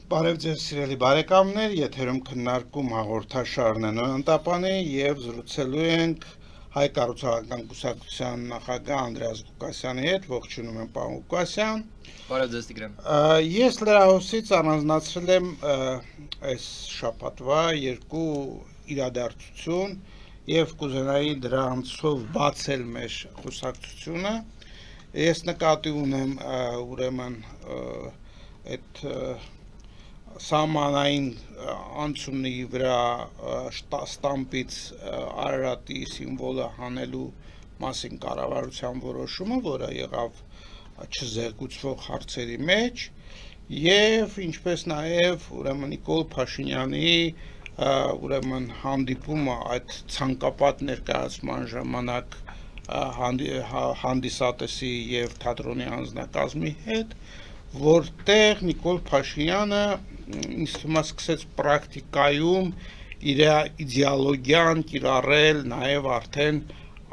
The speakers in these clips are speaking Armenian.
Բարև ձեզ սիրելի բարեկամներ, եթերում քննարկում հաղորդաշարն է Նոյանտապանի եւ զրուցելու ենք Հայ կառուցողական կուսակցության նախագահ Անդրեաս Ղուկասյանի հետ, ողջունում եմ պարոն Ղուկասյան։ Բարև ձեզ Տիգրան։ Ես լրահոսից առանձնացրել եմ այս շաբաթվա երկու իրադարձություն եւ կուզենայի դրանցով բացել մեր կուսակցությունը։ Ես նկատի ունեմ ուրեմն այդ Սահմանային անցումի վրա ստամպից Արարատի սիմվոլը հանելու մասին կառավարության որոշումը, որը եղավ չզեկուցվող հարցերի մեջ, եւ ինչպես նաեւ ուրեմն Նիկոլ Փաշինյանի ուրեմն հանդիպումը այդ ցանկապատ ներկայացման ժամանակ հանդիսատեսի եւ թատրոնի անձնակազմի հետ, որտեղ Նիկոլ Փաշինյանը ինձ թվում է սկսեց պրակտիկայում իր իդեոլոգիան կիրառել նաև արդեն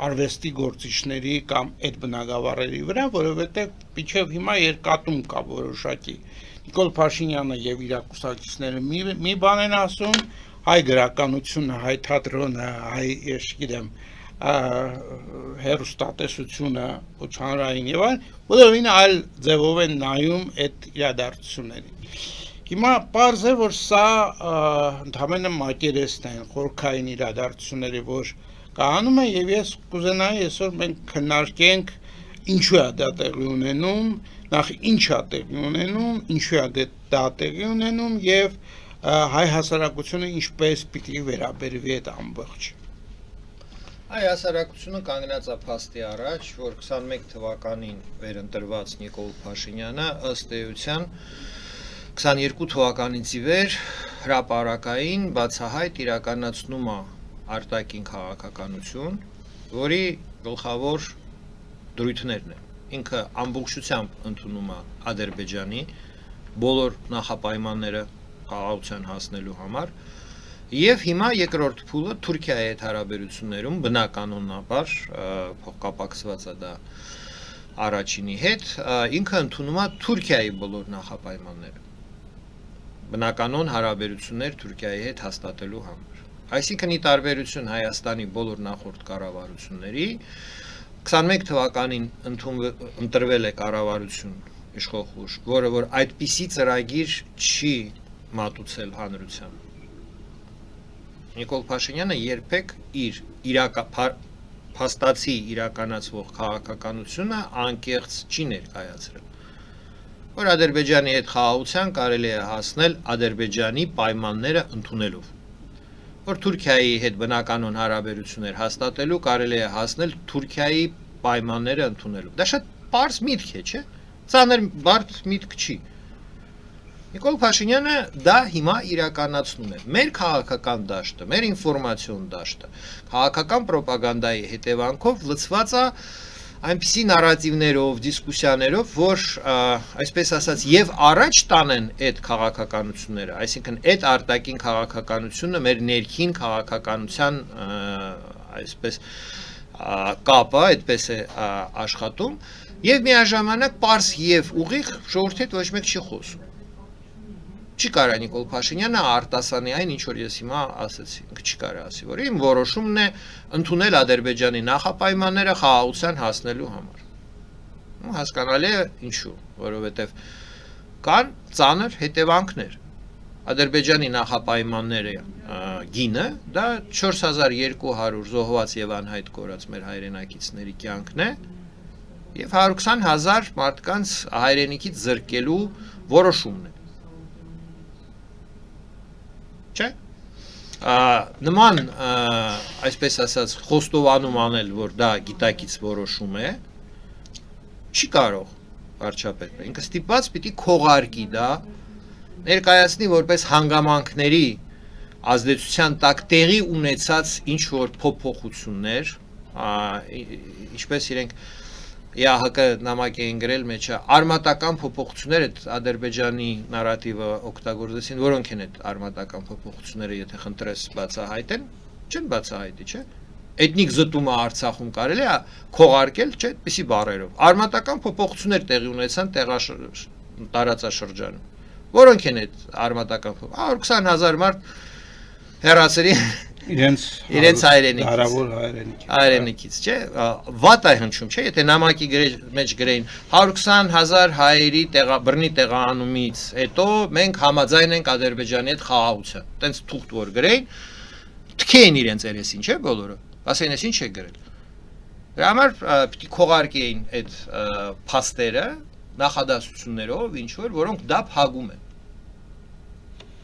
արվեստի գործիչների կամ այդ բնագավառերի վրա, որովհետև մինչև հիմա երկատում կա որոշակի Նիկոլ Փաշինյանը եւ իր կուսակիցները մի բան են ասում, հայ գրականությունը, հայ թատրոնը, հայ գիտեմ հերոստատեսությունը ոչանրային եւ այլն, բոլորին այլ ձևով են նայում այդ իրադարձություններին։ Հիմա պարզ է, որ սա ընդհանրապես մակերեսն են խորքային իրադարձությունների, որ կայանում է եւ ես կուզենայի այսօր մենք քննարկենք ինչու է դա տեղի ունենում, նախ ինչ է տեղի ունենում, ինչու է դա տեղի ունենում եւ հայ հասարակությունը ինչպես պիտի վերաբերվի այդ ամբողջ։ Հայ հասարակությունը կանգնած է փաստի առաջ, որ 21 թվականին վերընտրված Նիկոլ Փաշինյանը ըստ էության 22 թվականից ի վեր հրապարակային բացահայտ իրականացնում է արտաքին քաղաքականություն, որի գլխավոր դրույթներն են։ Ինքը ամբողջությամբ ընդունում է Ադրբեջանի բոլոր նախապայմանները խաղաղության հասնելու համար, եւ հիմա երկրորդ փուլը Թուրքիայի հետ հարաբերություններում բնականոնաբար փոխկապակցված է դա առաջինի հետ, ինքը ընդունում է Թուրքիայի բոլոր նախապայմանները բնականոն հարաբերություններ Թուրքիայի հետ հաստատելու համար։ Այսինքն ի տարբերություն Հայաստանի բոլոր նախորդ կառավարությունների 21 թվականին ընտրվել է կառավարություն իշխող ուժ, որը որ այդպիսի ծրագիր չի մատուցել հանրության։ Նիկոլ Փաշինյանը երբեք իր փաստացի իրականացվող քաղաքականությունը անկեղծ չի ներկայացրել, որ Ադրբեջանի հետ խաղաղության կարելի է հասնել Ադրբեջանի պայմանները ընդունելով, որ Թուրքիայի հետ բնականոն հարաբերություններ հաստատելու կարելի է հասնել Թուրքիայի պայմանները ընդունելով։ Դա շատ պարզ միտք է, չէ՞։ Ծանր բարդ միտք չի։ Նիկոլ Փաշինյանը դա հիմա իրականացնում է։ Մեր քաղաքական դաշտը, մեր ինֆորմացիոն դաշտը, քաղաքական ռոպագանդայի հետևանքով լցված է այնպիսի նարատիվներով, դիսկուսիաներով, որ այսպես ասած եւ առաջ տանեն այդ քաղաքականությունները, այսինքն այդ արտաքին քաղաքականությունը մեր ներքին քաղաքականության այսպես կապը այդպես է աշխատում եւ միաժամանակ պարզ եւ ուղիղ ժողովրդի հետ ոչ մեկ չի խոսում։ Չի կարա Նիկոլ Փաշինյանը արտասանի այն, ինչ որ ես հիմա ասացի, չի կարա ասի, որ իմ որոշումն է ընդունել Ադրբեջանի նախապայմանները խաղաղության հասնելու համար։ Հասկանալի է ինչու, որովհետև կան ծանր հետևանքներ։ Ադրբեջանի նախապայմանները գինը դա 4200 զոհված եւ անհայտ կորած մեր հայրենակիցների կյանքն է եւ 120,000 մարդկանց հայրենիքից զրկելու որոշումն է։ Չէ՞։ Նման այսպես ասած խոստովանում անել, որ դա գիտակից որոշում է, չի կարող վարչապետը։ Ինքը ստիպված պիտի քողարկի դա, ներկայացնի որպես հանգամանքների ազդեցության տակ տեղի ունեցած ինչ որ փոփոխություններ, ինչպես իրենք ԵԱՀԿ նամակ էին գրել մեջը արմատական փոփոխությունները Ադրբեջանի նարատիվը օգտագործեցին, որոնք են այդ արմատական փոփոխությունները, եթե խնդրես բացահայտեն, չեն բացահայտի, չէ՞։ Էթնիկ զտումը Արցախում կարելի է քողարկել, չէ՞, այդպիսի բառերով։ Արմատական փոփոխություններ տեղի ունեցան տարածաշրջանում, Որոնք են այդ արմատական փոփ 120,000 մարդ հեռացրի իրենց հայրենիքից հարավոր հայրենիքից չէ վատ է հնչում չէ եթե նամակի մեջ գրեին 120,000 հայերի բռնի տեղահանումից հետո մենք համաձայն ենք Ադրբեջանի հետ խաղաղության տենց թուղթ որ գրեին թքեին իրենց երեսին չէ բոլորը ասեն ես ինչ է գրել դրա համար պիտի քողարկեին այդ փաստերը նախադասություններով ինչ որ որոնք դա փակում են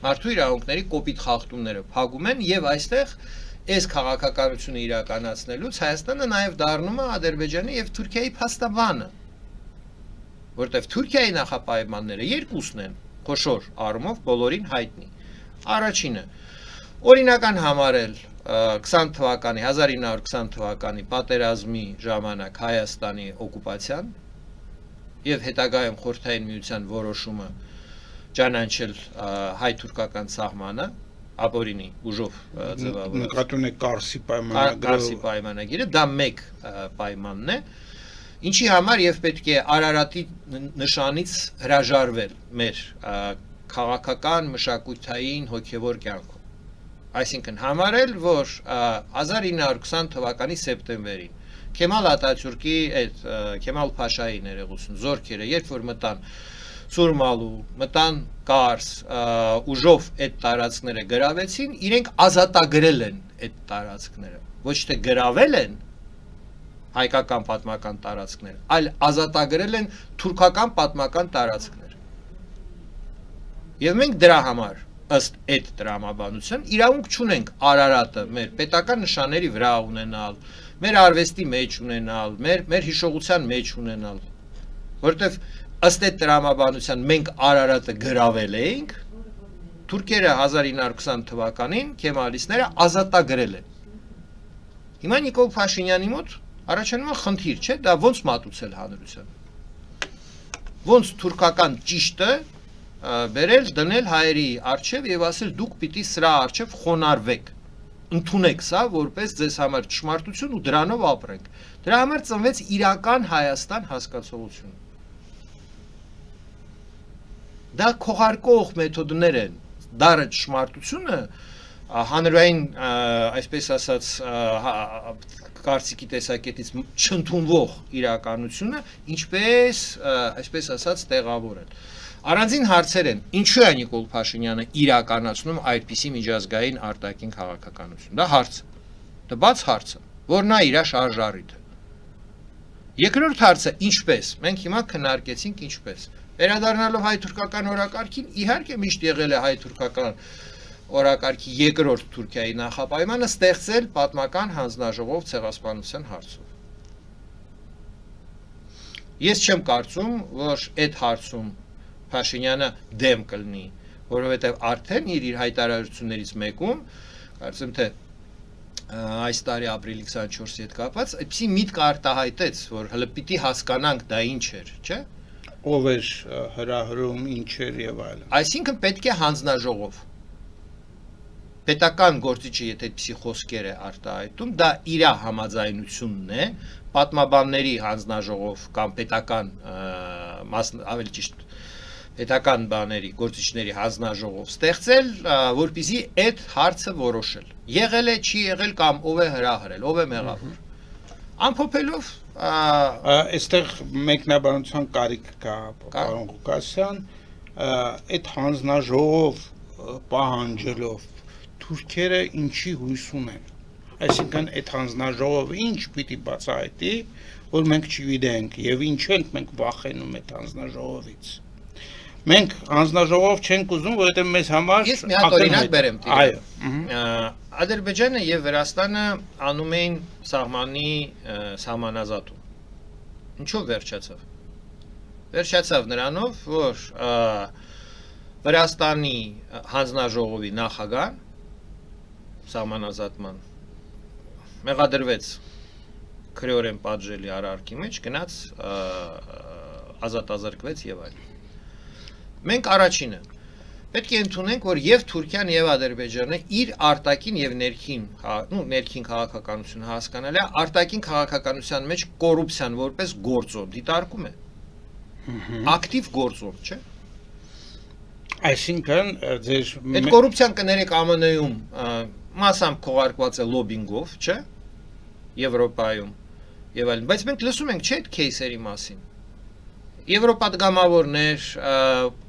մարդու իրավունքների կոպիտ խախտումները փակում են եւ այստեղ այս քաղաքականությունը իրականացնելուց Հայաստանը նաեւ դառնում է Ադրբեջանի եւ Թուրքիայի փաստաբանը որտեվ Թուրքիայի նախապայմանները երկուսն են խոշոր առումով բոլորին հայտնի առաջինը օրինական համարել 20 թվականի 1920 թվականի պատերազմի ժամանակ Հայաստանի օկուպացիան եւ հետագայում Խորհրդային միության որոշումը ճանաչել հայ-թուրքական սահմանը ապօրինի ուժով ձևավորած նկատուն է Կարսի պայմանագիրը դա մեկ պայմանն է ինչի համար եւ պետք է Արարատի նշանից հրաժարվել մեր քաղաքական մշակութային հոգեվոր կյանքում այսինքն համարել որ 1920 թվականի սեպտեմբերին Քեմալ Աթաթյուրքի այդ Քեմալ Փաշայի ներողություն զորքերը երբ որ մտան Սուրմալու, մտան Կարս, ուժով այդ տարածքները գրավեցին, իրենք ազատագրել են այդ տարածքները, ոչ թե գրավել են հայկական պատմական տարածքները, այլ ազատագրել են թուրքական պատմական տարածքները։ Եվ մենք դրա համար, ըստ այդ տրամաբանության, իրավունք չունենք Արարատը մեր պետական նշանների վրա ունենալ, մեր արվեստի մեջ ունենալ, մեր հիշողության մեջ ունենալ, որտեվ ըստ այդ տրամաբանության մենք Արարատը գրավել էինք, թուրքերը 1920 թվականին քեմալիստները ազատագրել են։ Հիմա Նիկոլ Փաշինյանի մոտ առաջանում է խնդիր, չէ՞, դա ոնց մատուցել հանրության։ Ոնց թուրքական ճիշտը բերել, դնել հայերի արչև եւ ասել դուք պիտի սրա արչև խոնարհվեք։ Ընդունեք սա որպես ձեզ համար ճշմարտություն ու դրանով ապրենք։ Դրա համար ծնվեց իրական Հայաստան հասկացողությունը։ Դա քողարկող մեթոդներ են, դարը ճշմարտությունը հանրային, այսպես ասած, կարծիքի տեսակետից չընդունվող իրականությունը, ինչպես, այսպես ասած, տեղավորել։ Առանձին հարցեր են, ինչու է Նիկոլ Փաշինյանը իրականացնում այդպիսի միջազգային արտաքին քաղաքականություն։ Դա հարց է, դա բաց հարց է, որ նա իր շարժառիթ է։ Երկրորդ հարցը ինչպես, մենք հիմա քննարկեցինք ինչպես։ Վերադառնալով հայ-թուրքական օրակարգին, իհարկե միշտ եղել է հայ-թուրքական օրակարգի երկրորդ Թուրքիայի նախապայմանը ստեղծել պատմական հանձնաժողով ցեղասպանության հարցով։ Ես չեմ կարծում, որ այդ հարցում Փաշինյանը դեմ կլինի, որովհետև արդեն իր հայտարարություններից մեկում, կարծեմ թե այս տարի ապրիլի 24-ի հետ կապված, այդպիսի միտք արտահայտեց, որ հələ պիտի հասկանանք դա ինչ էր, չէ՞։ Ով էր հրահրում, ինչ էր եւ այլն։ Այսինքն պետք է հանձնաժողով։ Պետական գործիչը եթե այդպիսի խոսքեր է արտահայտում, դա իր համաձայնությունն է, պատմաբանների հանձնաժողով կամ պետական ավելի ճիշտ պետական բաների, գործիչների հանձնաժողով ստեղծել, որպեսզի այդ հարցը որոշել։ Եղել է, չի եղել կամ ով է հրահրել, ով է մեղավոր։ Ամփոփելով այստեղ մեկնաբանության կարիք կա, պարոն Ղուկասյան, այդ հանձնաժողով պահանջելով թուրքերը ինչի հույս ունեն։ Այսինքն այդ հանձնաժողովը ինչ պիտի բացահայտի, որ մենք չգիտենք եւ ինչ ենք մենք վախենում այդ հանձնաժողովից։ Մենք հանձնաժողով չենք ուզում, որովհետեւ մեզ համար Ես մի հատ օրինակ բերեմ։ Այո։ Ադրբեջանը եւ Վրաստանը անում էին սահմանի սահմանազատում։ Ինչով վերջացավ։ Վերջացավ նրանով, որ Վրաստանի հանձնաժողովի նախագահ սահմանազատման մեղադրվեց քրեորեն պատժելի արարքի մեջ, գնաց ազատազրկվեց եւ այլն։ Մենք առաջինը պետք է ընդունենք, որ եւ Թուրքիան եւ Ադրբեջանը իր արտաքին եւ ներքին քաղաքականությունը հասկանալի է, արտաքին քաղաքականության մեջ կոռուպցիան որպես գործոն դիտարկում է։ Ակտիվ գործոն, չէ՞։ Այսինքն ձեր Այդ կոռուպցիան կներեք ԱՄՆ-ում մասամբ քողարկված է լոբինգով, չէ՞։ Եվրոպայում եւ այլն, բայց մենք լսում ենք, չէ՞, այդ кейսերի մասին։ Եվրոպադգամավորներ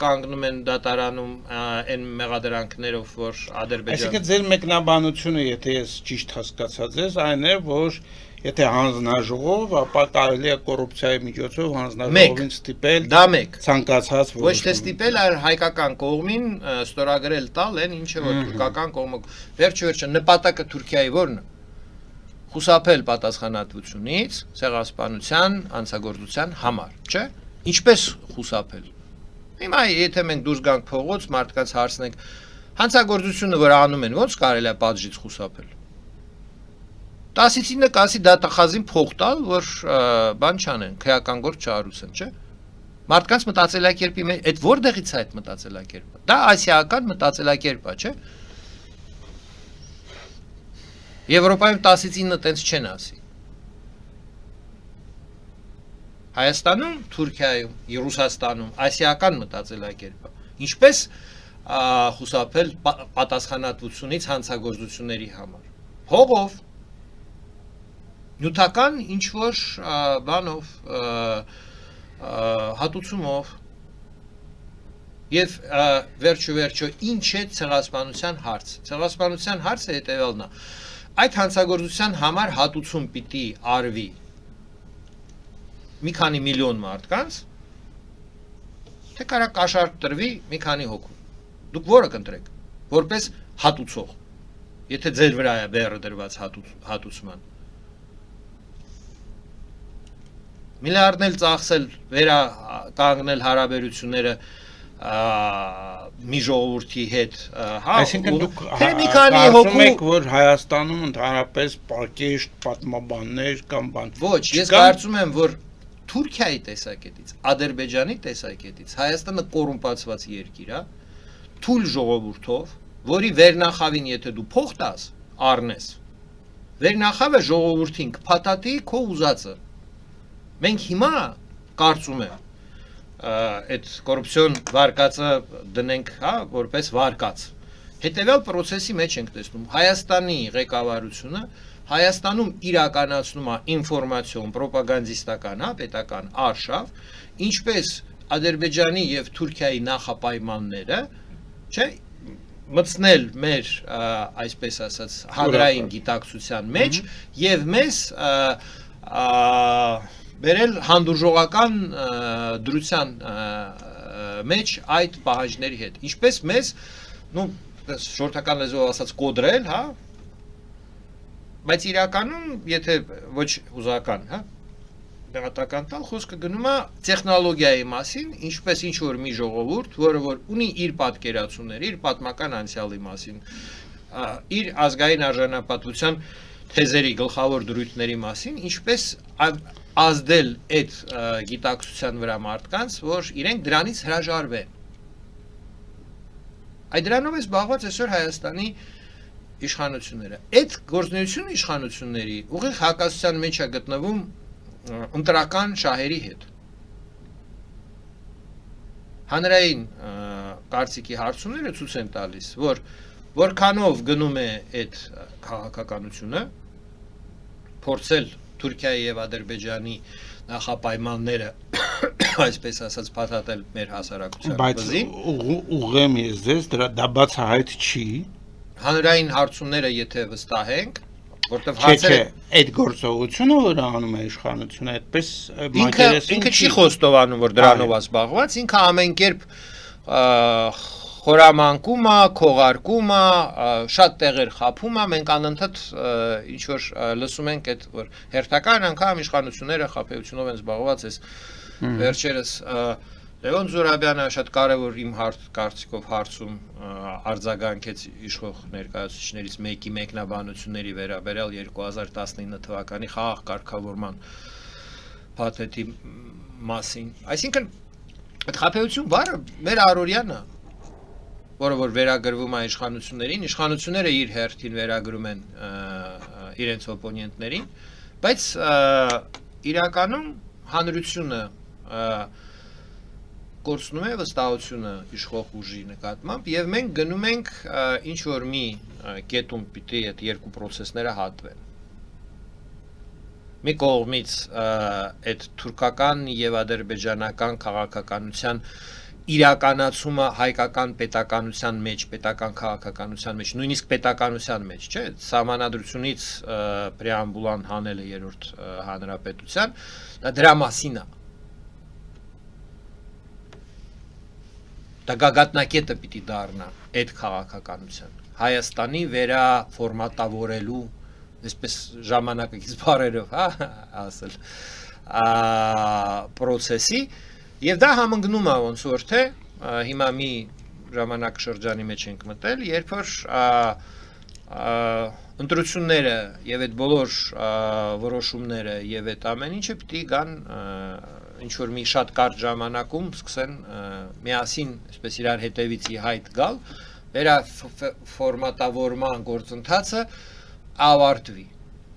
կանգնում են դատարանում այն մեղադրանքներով, որ Ադրբեջանը Այսինքն ձեր մեկնաբանությունը, եթե ես ճիշտ հասկացա ձեզ, այն է, որ եթե հանձնաժողով, ապա կարելի է կոռուպցիայի միջոցով հանձնաժողովին ստիպել դա մեկ ցանկացած ոչ թե ստիպել, այլ հայկական կողմին ստորագրել տալ այն ինչը որ թուրքական կողմը վերջը նպատակը Թուրքիայի որն է խուսափել պատասխանատվությունից ցեղասպանության անցագործության համար, չէ՞։ Ինչպես խուսափել։ Հիմա եթե մենք դուրս գանք փողոց, մարդկանց հարցնենք, հանցագործությունը որ անում են, ո՞նց կարելի է պատժից խուսափել։ 10-ից 9 կասի դատախազին փող տալ, որ բան չանեն, քրեական գործ չարուսեն, չէ՞։ Մարդկանց մտածելակերպի մեջ այդ որտեղից է այդ մտածելակերպը։ Դա ասիական մտածելակերպ է, չէ՞։ Եվրոպայում 10-ից 9 տենց չեն ասի։ Հայաստանում, Թուրքիայում, Ռուսաստանում ասիական մտածելակերպը։ Ինչպես խուսափել պատասխանատվությունից հանցագործությունների համար։ Փողով, նյութական ինչ որ բանով, հատուցումով եւ վերջո ինչ է ցեղասպանության հարց։ Ցեղասպանության հարցը հետեւյալն է։ Այդ հանցագործության համար հատուցում պիտի արվի մի քանի միլիոն մարդկանց, թե կարա կաշառք տրվի մի քանի հոգու։ Դուք որը կընտրեք, որպես հատուցող, եթե ձեր վրա է բեռը դրված հատուցման։ Միլիարդներ ծախսել, վերականգնել հարաբերությունները մի ժողովրդի հետ, Այսինքն դուք մի քանի հոգու եք, որ Հայաստանում ընդհանրապես պարկեշտ պատմաբաններ կամ բան։ Ոչ, ես կարծում եմ, որ Թուրքիայի տեսակետից, Ադրբեջանի տեսակետից Հայաստանը կոռումպացված երկիր է, թույլ ժողովուրդով, որի վերնախավին եթե դու փող տաս, առնես, վերնախավը ժողովրդին կփաթաթի քո ուզածը։ Մենք հիմա կարծում եմ այդ կոռուպցիոն վարկածը դնենք, հա, որպես վարկած։ Հետևյալ process-ի մեջ ենք տեսնում Հայաստանի ղեկավարությունը Հայաստանում իրականացնում է ինֆորմացիոն, պրոպագանդիստական, հա, պետական արշավ, ինչպես Ադրբեջանի եւ Թուրքիայի նախապայմանները, չէ, մտցնել մեր, այսպես ասած, հանրային գիտակցության մեջ եւ մեզ բերել հանդուրժողական դրության մեջ այդ պահանջների հետ։ Ինչպես մեզ, շորթական լեզվով ասած կոդրել, հա, բայց իրականում, եթե ոչ հուզական, հա, դեղատական տալ, խոսքը գնում է տեխնոլոգիայի մասին, ինչպես ինչ-որ մի ժողովուրդ, որը որ ունի իր պատկերացումները, իր պատմական անցյալի մասին, իր ազգային արժանապատվության թեզերի գլխավոր դրույթների մասին, ինչպես ազդել այդ գիտակցության վրա մարդկանց, որ իրենք դրանից հրաժարվեն։ Այդ դրանով է զբաղված այսօր Հայաստանի իշխանությունները։ Այդ գործունեությունը իշխանությունների ուղիղ հակասության մեջ է գտնվում ընտրական շահերի հետ։ Հանրային կարծիքի հարցումները ցույց են տալիս, որ որքանով գնում է այդ քաղաքականությունը, փորձել Թուրքիայի եւ Ադրբեջանի նախապայմանները, այսպես ասած, փաթաթել մեր հասարակության բզին։ Բայց ուղղեմ ես ձեզ, դա բացահայտ չի։ Հանրային հարցումները եթե վստահենք, որտեվ հարցերը այդ գործողությունը որ անում է իշխանությունը, այդպես մակերեսին ինքը չի խոստովանում, որ դրանով է զբաղված, ինքը ամեն կերպ խորամանկում է, քողարկում է, շատ տեղեր խափում է, մենք անընդհատ ինչ որ լսում ենք այդ որ հերթական անգամ իշխանությունները խափեությունով են զբաղված, այս վերջերս Լևոն Զուրաբյանը շատ կարևոր իմ կարծիքով հարցում արձագանքեց իշխող ներկայացուցիչներից մեկի մեկնաբանությունների վերաբերյալ 2019 թվականի խաղաղ կարգավորման փաթեթի մասին։ Այսինքն այդ խափեություն բառը մեր առօրյան է, որը որ վերագրվում է իշխանություններին, իշխանությունները իր հերթին վերագրում են իրենց օպոնենտներին, բայց իրականում հանրությունը կորցնում է վստահությունը իշխող ուժի նկատմամբ եւ մենք գնում ենք ինչ որ մի կետում պիտի այդ երկու process-ները հատվեն։ Մի կողմից այդ թուրքական եւ ադրբեջանական քաղաքականության իրականացումը հայկական պետականության մեջ, պետական քաղաքականության մեջ, նույնիսկ պետականության մեջ, չէ՞, սահմանադրությունից պրեամբուլան հանելը երրորդ հանրապետության, դա դրա մասին է։ Դա գագաթնակետը պիտի դառնա այդ քաղաքականության։ Հայաստանի վերաֆորմատավորելու, այսպես ժամանակակից բառերով, հա, ասել, process-ի եւ դա համընկնում է ոնց որ թե հիմա մի ժամանակաշրջանի մեջ ենք մտել, երբ որ ընտրությունները եւ այդ բոլոր որոշումները եւ այդ ամեն ինչը պիտի գան ինչ որ մի շատ կարճ ժամանակում սկսեն միասին, այսպես իրար հետևից հայտ գալ, վերաֆորմատավորման գործընթացը ավարտվի։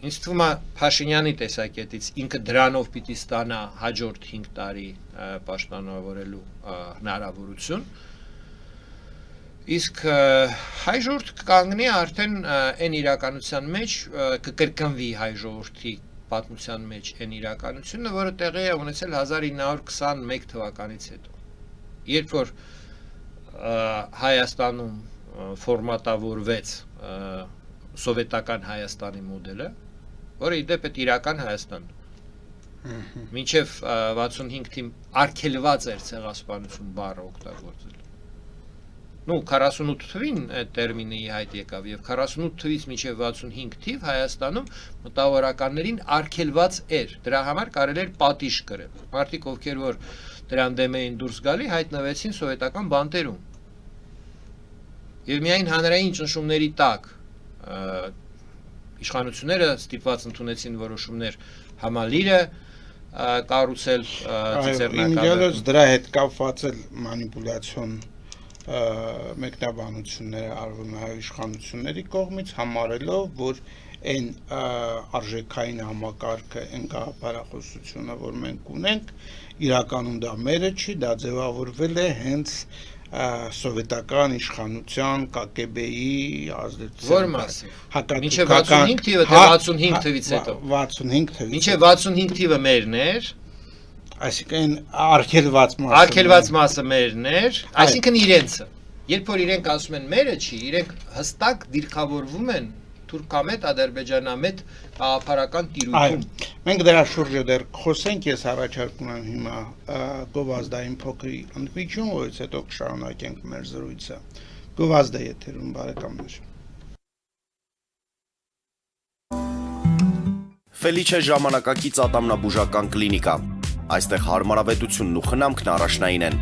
Ինձ թվում է Փաշինյանի տեսակետից ինքը դրանով պիտի ստանա հաջորդ 5 տարի պաշտպանավորելու հնարավորություն։ Իսկ հայ ժողովուրդ կկանգնի արդեն այն իրականության մեջ, կկրկնվի հայ ժողովրդի պատմության մեջ այն իրականությունը, որը տեղի է ունեցել 1921 թվականից հետո։ Երբ որ Հայաստանում ֆորմատավորվեց սովետական Հայաստանի մոդելը, որը իդեպ այդ իրական Հայաստանն մինչև 65 թիմ արգելված էր ցեղասպանություն բառը օգտագործել։ Ну 48 թվին այդ տերմինը հայտ եկավ եւ 48 թվից մինչև 65 թիվ Հայաստանում մտավորականներին արգելված էր։ Դրա համար կարելի էր պատիժ կրել։ Մարդիկ ովքեր որ դրան դեմ էին դուրս գալի, հայտնվեցին սովետական բանտերում։ Եվ միայն հանրային ճնշումների տակ իշխանությունները ստիպված ընդունեցին որոշումներ համալիրը կառուցել Ինձ դրա հետ կապված էլ մանիպուլյացիոն մեկնաբանությունները արվում է իշխանությունների կողմից համարելով, որ այն արժեքային համակարգը, այն գաղափարախոսությունը, որ մենք ունենք, իրականում դա մերը չի, դա ձևավորվել է հենց սովետական իշխանության ԿԳԲ-ի ազդեցությամբ։ Որ մասի։ Մինչև 65 թիվը թե 65 թվից հետո։ 65 թվից։ Մինչև 65 թիվը մերն էր։ Այսինքն արգելված մասը։ Արգելված մասը մերն էր, այսինքն իրենցը։ Երբ որ իրենք ասում են մերը չի, իրենք հստակ դիրքավորվում են թուրքամետ, ադրբեջանամետ գաղափարական տիրույթում։ Մենք դրա շուրջը դեռ խոսենք, ես առաջարկում եմ հիմա գովազդային փոքրի ընդմիջում, որից հետո կշարունակենք մեր զրույցը։ Գովազդը եթերում բարեկամներ։ Ֆելիչե ժամանակակից ատամնաբուժական կլինիկա։ Այստեղ հարմարավետությունն ու խնամքն առաջնային են։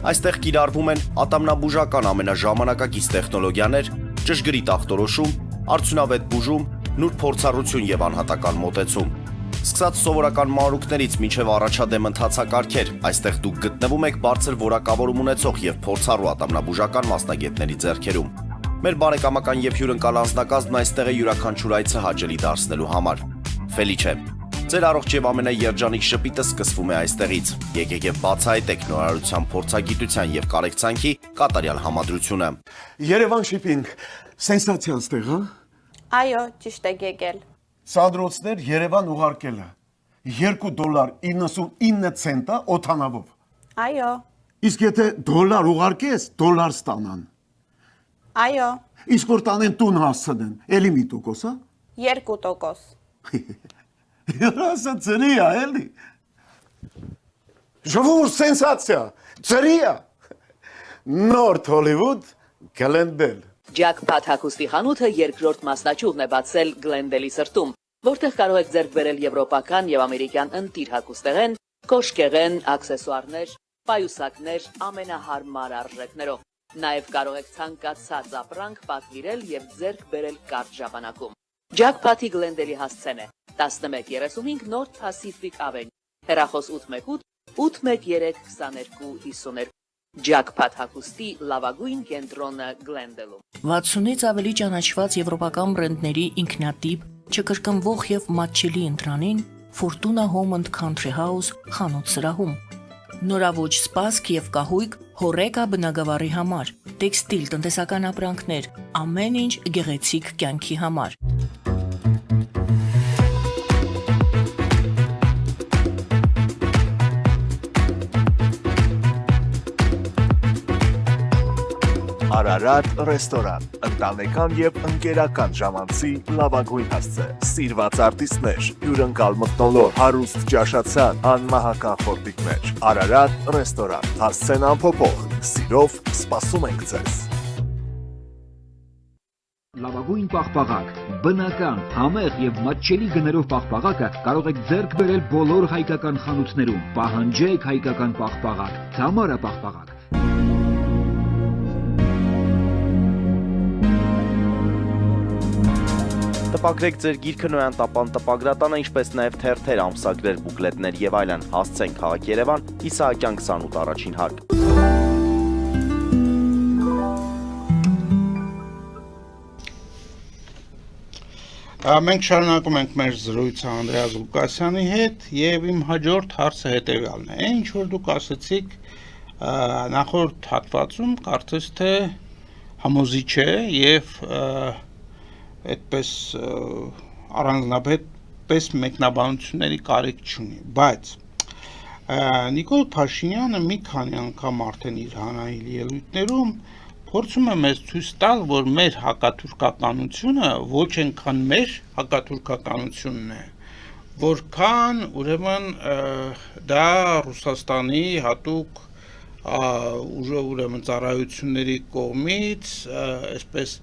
Այստեղ կիրառվում են ատամնաբուժական ամենաժամանակակից տեխնոլոգիաներ, ճշգրիտ ախտորոշում, արդյունավետ բուժում, նուրբ փորձառություն եւ անհատական մոտեցում։ Սկսած սովորական մանրուքներից մինչև առաջադեմ ընթացակարգեր, այստեղ դուք գտնվում եք բարձր որակավորում ունեցող եւ փորձառու ատամնաբուժական մասնագետների ձեռքերում։ Մեր բարեկամական եւ հյուրընկալ անձնակազմն այստեղ է յուրաքանչյուր այցը հաճելի դարձնելու համար։ Ֆելիչե, ձեր առողջ եւ ամենաերջանիկ շպիտը սկսվում է այստեղից։ Եկեք եւ բացահայտեք նորարարության փորձագիտության եւ կարեկցանքի կատարյալ համադրությունը։ Երևան Shipping, սենսացիա ստեղ, հա։ Այո, ճիշտ եք եկել։ Սադրոցներ Երևան ուղարկելը $2.99 օթանավով։ Այո, Իսկ եթե դոլար ուղարկես, դոլար ստանան։ այո, Իսկ որ տանեն տուն հասցնեն, էլի մի տոկոս, հա։ 2%։ Երասը ծրի է, էլի։ Ժողովուրդ սենսացիա, ծրի է։ Նորթ Հոլիվուդ Գլենդել։ Ջակփաթ հագուստի խանութը երկրորդ մասնաճյուղն է բացել Գլենդելի սրտում, որտեղ կարող եք ձեռք բերել եվրոպական եւ ամերիկյան ընտիր հագուստեղեն, կոշկեղեն, աքսեսուարներ, պայուսակներ ամենահարմար արժեքներով։ Նաեւ կարող եք ցանկացած ապրանք պատվիրել եւ ձեռք բերել կարճ ժամանակում։ Ջակփաթի Գլենդելի հասցեն է 1135 North Pacific Avenue, հեռախոս 818 813 2252 Ջակփաթ հագուստի լավագույն կենտրոնը Գլենդելում։ 60-ից ավելի ճանաչված եվրոպական բրենդների ինքնատիպ, չկրկնվող եւ մատչելի ընտրանին Fortuna Home and Country House խանութ սրահում։ Նորաոճ սպասք եւ կահույք հորեկա բնագավառի համար, տեքստիլ տնտեսական ապրանքներ, ամեն ինչ գեղեցիկ կյանքի համար։ Արարատ ռեստորան, ընտանեկան եւ ընկերական ժամանցի լավագույն հասցե, սիրված արտիստներ, հյուրընկալ մթնոլորտ, հարուստ ճաշացան, անմահական խորտիկներ, Արարատ ռեստորան, հասցեն անփոփոխ, սիրով սպասում ենք ձեզ։ Լավագույն պաղպաղակ, բնական, համեղ եւ մատչելի գներով պաղպաղակը կարող եք ձեռք բերել բոլոր հայկական խանութներում։ Պահանջեք հայկական պաղպաղակ, Թամարա պաղպաղակ։ Տպագրեք ձեր գիրքը Նոյան տապան տպագրատանը, ինչպես նաև թերթեր, ամսագրեր, բուկլետներ եւ այլն։ Հասցեն քաղաք Երևան, Իսահակյան 28 առաջին հարկ։ Մենք շարունակում ենք մեր զրույցը Անդրեաս Ղուկասյանի հետ եւ իմ հաջորդ հարցը հետեւյալն է։ Ինչ որ դուք ասացիք նախորդ հատվածում, կարծես թե համոզիչ է եւ այդպես առանձնապես մեկնաբանությունների կարիք չունի, բայց Նիկոլ Փաշինյանը մի քանի անգամ արդեն իր հանրային ելույթներում փորձում է մեզ ցույց տալ, որ մեր հակաթուրքականությունը ոչ այնքան մեր հակաթուրքականությունն է, որքան ուրեմն դա Ռուսաստանի հատուկ ուրեմն ծառայությունների կողմից այսպես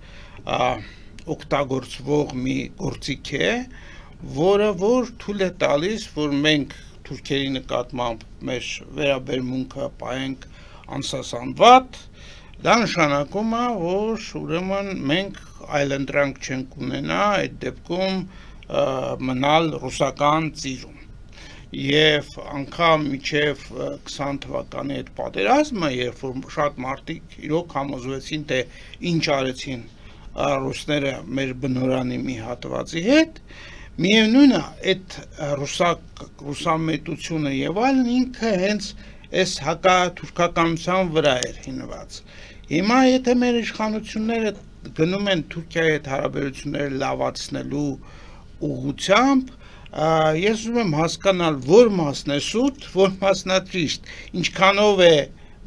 օգտագործվող մի գործիք է, որը որ թույլ է տալիս, որ մենք թուրքերի նկատմամբ մեր վերաբերմունքը պահենք անսասանված, դա նշանակում է, որ ուրեմն մենք այլընտրանք չենք ունենա այդ դեպքում մնալ ռուսական ծիրում։ Եվ անգամ մինչև 20 թվականի այդ պատերազմը, երբ որ շատ մարդիկ իրոք համոզվեցին, թե ինչ արեցին ռուսները մեր բնորանի մի հատվածի հետ, միևնույն է, այդ ռուսամետությունը եւ այլն ինքը հենց այս հակաթուրքականության վրա էր հիմնված։ Հիմա եթե մեր իշխանությունները գնում են Թուրքիայի հետ հարաբերությունները լավացնելու ուղղությամբ, ես ուզում եմ հասկանալ, որ մասն է սուտ, որ մասն է ճիշտ, ինչքանով է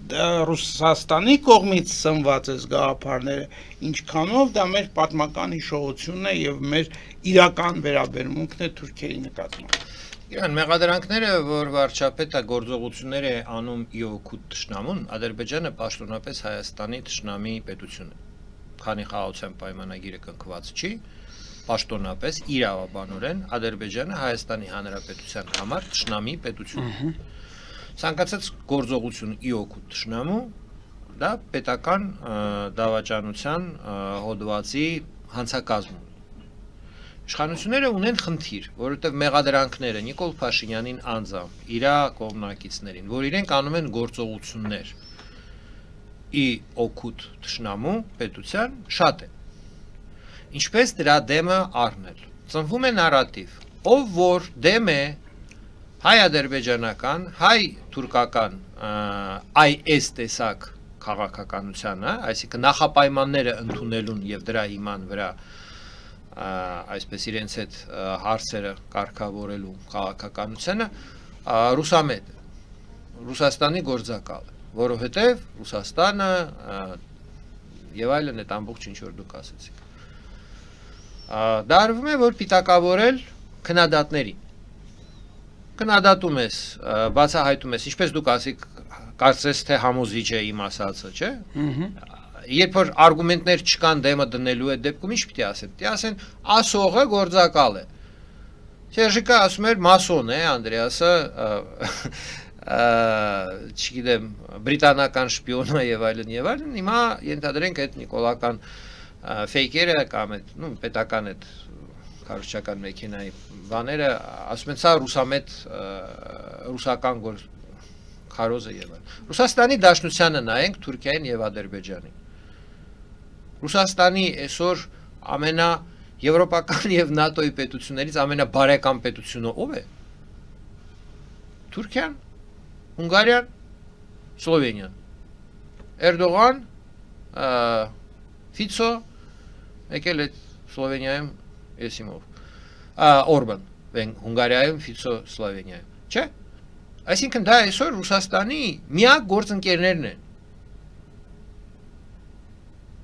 Ռուսաստանի կողմից սնված այս գաղափարները, ինչքանով դա մեր պատմական հիշողությունն է եւ մեր իրական վերաբերմունքն է Թուրքիայի նկատմամբ։ Իրան մեղադրանքները, որ վարչապետը գործողություններ է անում իօքուտ թշնամուն, Ադրբեջանը պաշտոնապես Հայաստանի թշնամի պետություն է։ Քանի խաղաղության պայմանագիրը կնքված չի, պաշտոնապես իրավաբանորեն Ադրբեջանը Հայաստանի Հանրապետության համար թշնամի պետություն է։ Ցանկացած գործողություն իօքուտ թշնամու դա պետական դավաճանության հոդվածի հանցակազմ ունի։ Իշխանությունները ունեն խնդիր, որովհետև մեղադրանքները Նիկոլ Փաշինյանին անձամբ, իր կողմնակիցներին, որ իրենք անում են գործողություններ իօքուտ թշնամու պետության շատ է։ Ինչպես դրա դեմը առնել։ Ծնվում է նարատիվ, ով որ դեմ է հայ-ադրբեջանական, հայ-թուրքական այս տեսակ քաղաքականությանը, այսինքն նախապայմանները ընդունելուն եւ դրա իման վրա այսպես իրենց այդ հարցերը կարգավորելու քաղաքականությունը ռուսամետ է, Ռուսաստանի գործակալ է, որովհետեւ Ռուսաստանը եւ այլն այդ ամբողջ ինչ որ դուք ասեցիք։ Դա արվում է, որ պիտակավորել քննադատներին։ Քննադատում ես, բացահայտում ես, ինչպես դուք ասիք, կարծես թե համոզիչ է իմ ասածը, չէ՞։ Երբ որ արգումենտներ չկան դեմը դնելու այդ դեպքում ինչ պիտի ասեն։ Պիտի ասեն, ասողը գործակալ է։ Սերժիկը ասում էր մասոն է, Անդրեասը չգիտեմ, բրիտանական շպիոն է եւ այլն, հիմա ենթադրենք այդ նիկոլական ֆեյքերը կամ այդ, պետական այդ քարոզչական մեքենայի բաները, ասում են, սա ռուսամետ ռուսական քարոզը եւ այլն։ Ռուսաստանի Դաշնությանը նայենք Թուրքիային եւ Ադրբեջանին։ Ռուսաստանի այսօր ամենաեվրոպական եւ ՆԱՏՕ-ի պետություններից ամենաբարեկամ պետությունը ով է։ Թուրքիան, Հունգարիան, Սլովենիան։ Էրդողան, Ֆիցո, եկել է Սլովենիայում Եսիմով։ Օրբան, Հունգարիայում, Ֆիցո Սլովենիայում, չէ՞։ Այսինքն դա այսօր Ռուսաստանի միակ գործընկերներն են։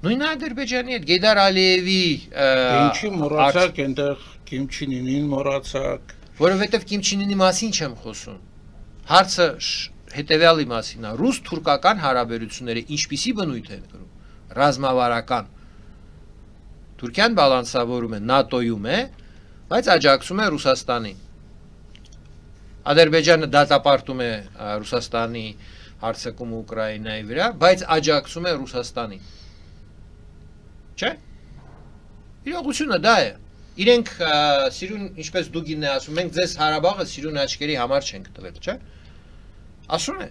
Նույն Ադրբեջանի հետ Գեյդար Ալիևի Ինչի մոռացակ այնտեղ Կիմ Չին Ինին մոռացակ։ Որովհետև Կիմ Չին Ինի մասին չեմ խոսում։ Հարցը հետևյալի մասին է, ռուս-թուրքական հարաբերությունները ինչպիսի բնույթ են կրում, ռազմավարական։ Թուրքիան բալանսավորում է ՆԱՏՕ-ում է, բայց աջակցում է Ռուսաստանին։ Ադրբեջանը դատապարտում է Ռուսաստանի հարձակումը Ուկրաինայի վրա, բայց աջակցում է Ռուսաստանին։ Չէ՞։ Իրողությունը դա է։ Իրենք սիրուն, ինչպես Դուգինն է ասում, մենք ձեզ Հարաբաղը սիրուն աչքերի համար չենք տվել, չէ՞։ Ասում է։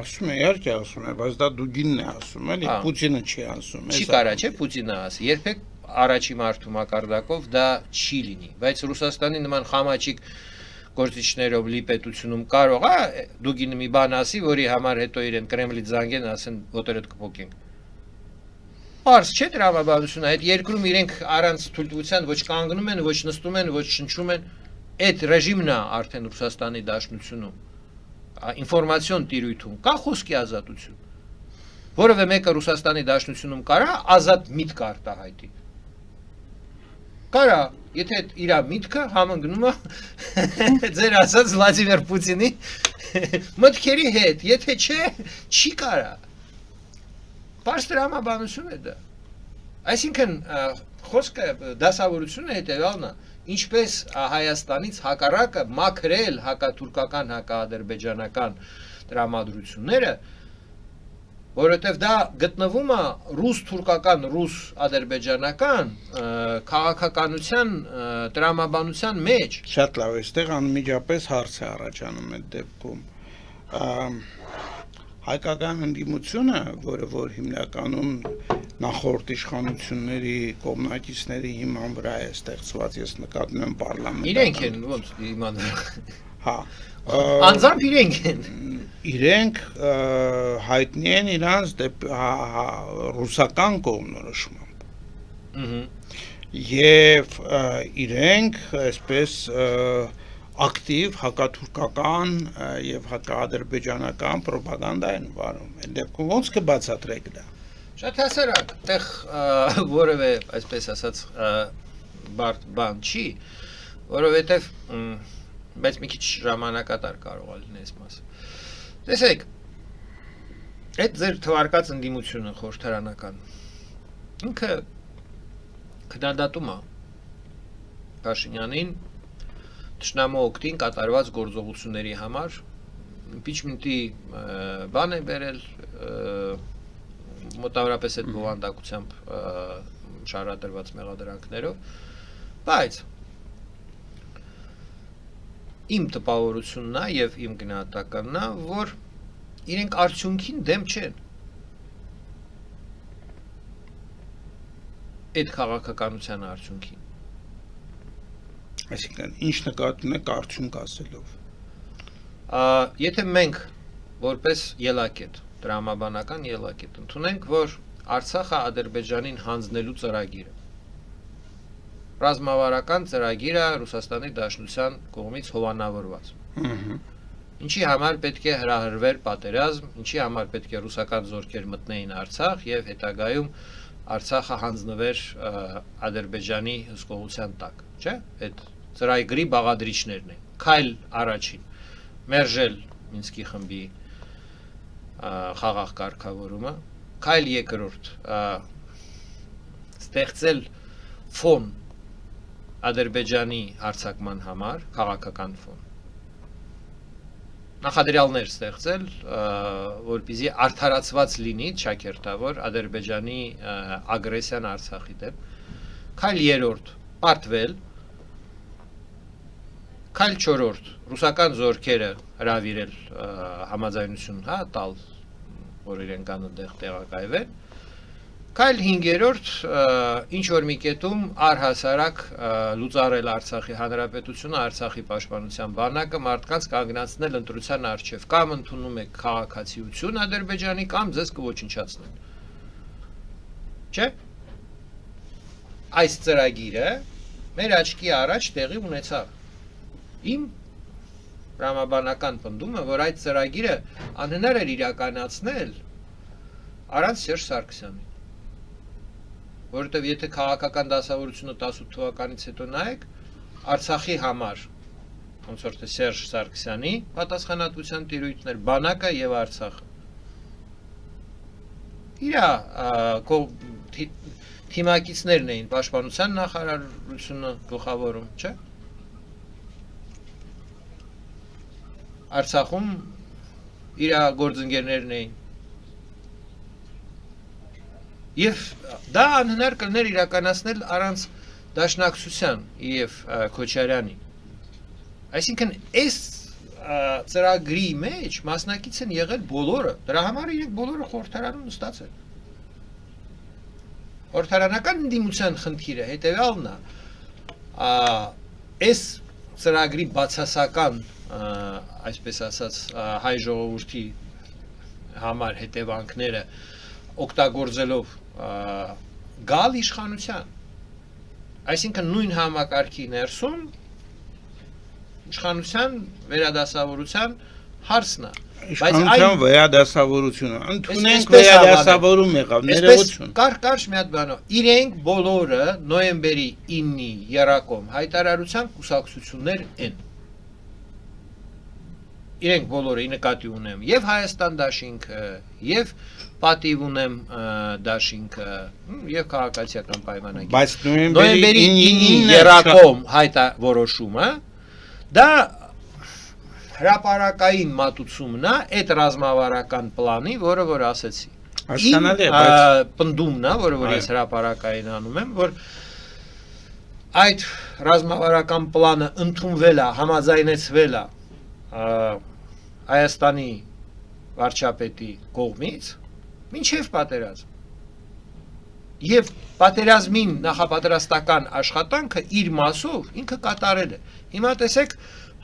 Ասում է, իհարկե ասում է, բայց դա Դուգինն է ասում, էլի Պուտինը չի ասում։ Չի կարա, չէ՞, Պուտինը ասի։ Երբեք առաջի մարդու մակարդակով դա չի լինի, բայց Ռուսաստանի նման խամաչիկ գործիչներով լի պետությունում կարող է Դուգինը մի բան ասի, որի համար հետո իրեն Կրեմլից զանգեն, ասեն ոտերդ կփոկենք։ Պարզ չէ տրամաբանությունը, այդ երկրում իրենք առանց թույլտվության ոչ կանգնում են, ոչ նստում են, ոչ շնչում են, այդ ռեժիմն է արդեն Ռուսաստանի Դաշնությունում, ինֆորմացիոն տիրույթում, կա խոսքի ազատություն, որևէ մեկը Ռուսաստանի Դաշնությունում կարա ազատ միտք արտահայտի։ Կարա, եթե իր միտքը համընկնում է ձեր ասած Վլադիմիր Պուտինի մտքերի հետ, եթե չէ, չի կարա։ Պարզ տրամաբանություն է դա։ Այսինքն խոսքը դասավորությունը հետևյալն է, ինչպես Հայաստանից հակառակը մաքրել հակաթուրքական, հակաադրբեջանական տրամադրությունները, որովհետև դա գտնվում է ռուս-թուրքական, ռուս-ադրբեջանական քաղաքականության տրամաբանության մեջ։ Շատ լավ, այստեղ անմիջապես հարց է առաջանում այդ դեպքում։ Հայկական ընդդիմությունը, որը որ հիմնականում նախորդ իշխանությունների կողմնակիցների հիման վրա է ստեղծված, ես նկատում եմ պարլամենտ։ Իրենք են ոնց իման։ Հա։ Անձամբ իրենք են։ Իրենք հայտնի են իրանց ռուսական կողմնորոշմամբ։ Եվ իրենք այսպես ակտիվ հակաթուրքական եւ հակաադրբեջանական ռոպագանդա են վարում։ Այդ դեպքում ոնց կբացատրեք դա։ Շատ հասարակ, այդտեղ որևէ, այսպես ասած, բարդ բան չի, որովհետեւ բայց մի քիչ ժամանակատար կարող է լինել այս մասը։ Տեսեք, այդ ձեր թվարկած ընդդիմությունը խորհրդարանական ինքը քննադատում է Փաշինյանին Տշնամու օգտին կատարված գործողությունների համար impeachment-ի բան է բերել մոտավորապես այդ բովանդակությամբ շարադրված մեղադրանքներով, բայց իմ տպավորությունն է եւ իմ գնահատականն է, որ իրենք արդյունքին դեմ չեն։ Այդ քաղաքականության արդյունքին։ Այսինքն ինչ նկատում եք արդյունք ասելով։ Եթե մենք որպես ելակետ, տրամաբանական ելակետ ընդունենք, որ Արցախը Ադրբեջանին հանձնելու ծրագիրը ռազմավարական ծրագիրը Ռուսաստանի Դաշնության կողմից հովանավորված։ Ինչի համար պետք է հրահրվեր պատերազմ, ինչի համար պետք է ռուսական զորքեր մտնեին Արցախ եւ հետագայում Արցախը հանձնվեր Ադրբեջանի հսկողության տակ, չէ՞։ Այդ ծրագրի բաղադրիչներն են։ Քայլ առաջին մերժել Մինսկի խմբի խաղաղ կարգավորումը, քայլ երկրորդ ստեղծել ֆոն Ադրբեջանի հարձակման համար, քաղաքական ֆոն։ Նախադրյալներ ստեղծել, որպեսզի արդարացված լինի ճակերտավոր Ադրբեջանի ագրեսիան Արցախի դեմ։ Քայլ երրորդ պարտվել, քայլ չորրորդ ռուսական զորքերը հրավիրել համաձայնություն, հա, տալ, որ իրենք այնտեղ տեղակայվեն։ Քայլ 5-րդ ինչ որ մի կետում առհասարակ լուծարել Արցախի հանրապետությունը, Արցախի պաշտպանության բանակը մարդկանց կանգնացնել ընտրության առջև, կամ ընդունում եք քաղաքացիություն Ադրբեջանի, կամ ձեզ կոչնչացնեն։ Չէ՞։ Այս ծրագիրը մեր աչքի առաջ տեղի ունեցավ։ Իմ ռամաբանական պնդումը, որ այդ ծրագիրը անհնար էր իրականացնել առանց Սերժ Սարգսյանի։ Որովհետև եթե քաղաքական դասավորությունը 18 թվականից հետո նայեք, Արցախի համար ոնց որ թե Սերժ Սարգսյանի պատասխանատվության տիրույթներ, բանակը եւ Արցախը։ Իրա թիմակիցներն էին պաշտպանության նախարարությունը գլխավորում, չէ՞։ Արցախում իր գործընկերներն էին։ Եվ դա անհնար կլներ իրականացնել առանց դաշնակցության եւ Քոչարյանի։ Այսինքն այս ծրագրի մեջ մասնակից են եղել բոլորը, դրա համար իրենք բոլորը խորհրդարանում նստած են։ Խորհրդարանական ընդդիմության խնդիրը հետեւյալն է, այս ծրագրի բացասական այսպես ասած հայ ժողովրդի համար հետևանքները օգտագործելով գալ իշխանության, այսինքն նույն համակարգի ներսում իշխանության վերադասավորության հարցն է, իշխանության վերադասավորությունը, ընդունենք վերադասավորում եղավ, ներողություն։ Կարճ մի հատ բան, իրենք բոլորը նոյեմբերի 9-ի եռակոմ հայտարարության կուսակցություններ են։ Իրենք բոլորը նկատի ունեմ եւ Հայաստան դաշինքը, եւ պատիվ ունեմ դաշինքը, եւ քաղաքացիական պայմանագիր։ Բայց նոյեմբերի 9-ի եռակոմ հայտարարությունը դա հրապարակային մատուցումն է այդ ռազմավարական պլանի, որը որ ասեցի։ Հասկանալի է, բայց պնդումն է, որը որ ես հրապարակային անում եմ, որ այդ ռազմավարական պլանը ընդունվել է, համաձայնեցվել է Հայաստանի վարչապետի կողմից մինչև պատերազմ։ Եվ պատերազմին նախապատրաստական աշխատանքը իր մասով ինքը կատարել է։ Հիմա տեսեք,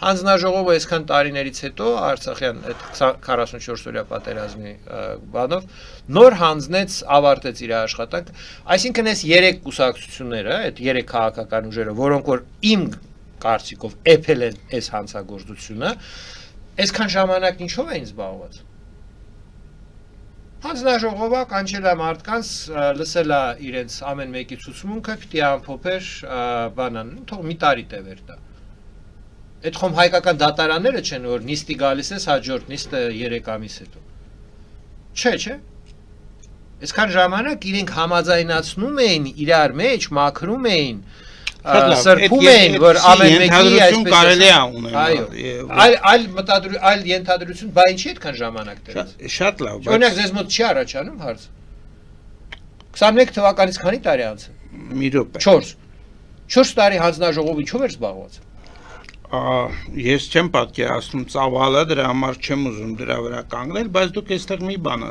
հանձնաժողովը այսքան տարիներից հետո Արցախյան այդ 44-օրյա պատերազմի բանով նոր հանձնեց, ավարտեց իր աշխատանքը, այսինքն այս 3 կուսակցությունները, այդ 3 քաղաքական ուժերը, որոնք որ իմ կարծիքով էփել են այս հանցագործությունը, այսքան ժամանակ ինչով էին զբաղված։ Հանձնաժողովը կանչել է մարդկանց, լսել է իրենց ամեն մեկի ցուցմունքը, պիտի ամփոփեր բանան, թող մի տարի տևեր դա։ Այդ խոմ հայկական դատարանները չեն, որ նիստի գալիս ես, հաջորդ նիստը 3 ամիս հետո։ Չէ։ Այսքան ժամանակ իրենք համաձայնացնում էին իրար մեջ, մաքրում էին, սրբում էին, որ ամեն մեկի այսպես կարելի է ունենալ։ Այլ ենթադրություն, բա ինչի այդքան ժամանակ տևեց։ Շատ լավ, Օրինակ ձեզ մոտ չի առաջանում հարց։ 21 թվականից քանի տարի անց է։ Մի րոպե։ 4 տարի հանձնաժողովը ինչով էր զբաղված։ Ես չեմ պատկերացնում ծավալը, դրա համար չեմ ուզում դրա վրա կանգնել, բայց դուք այստեղ մի բան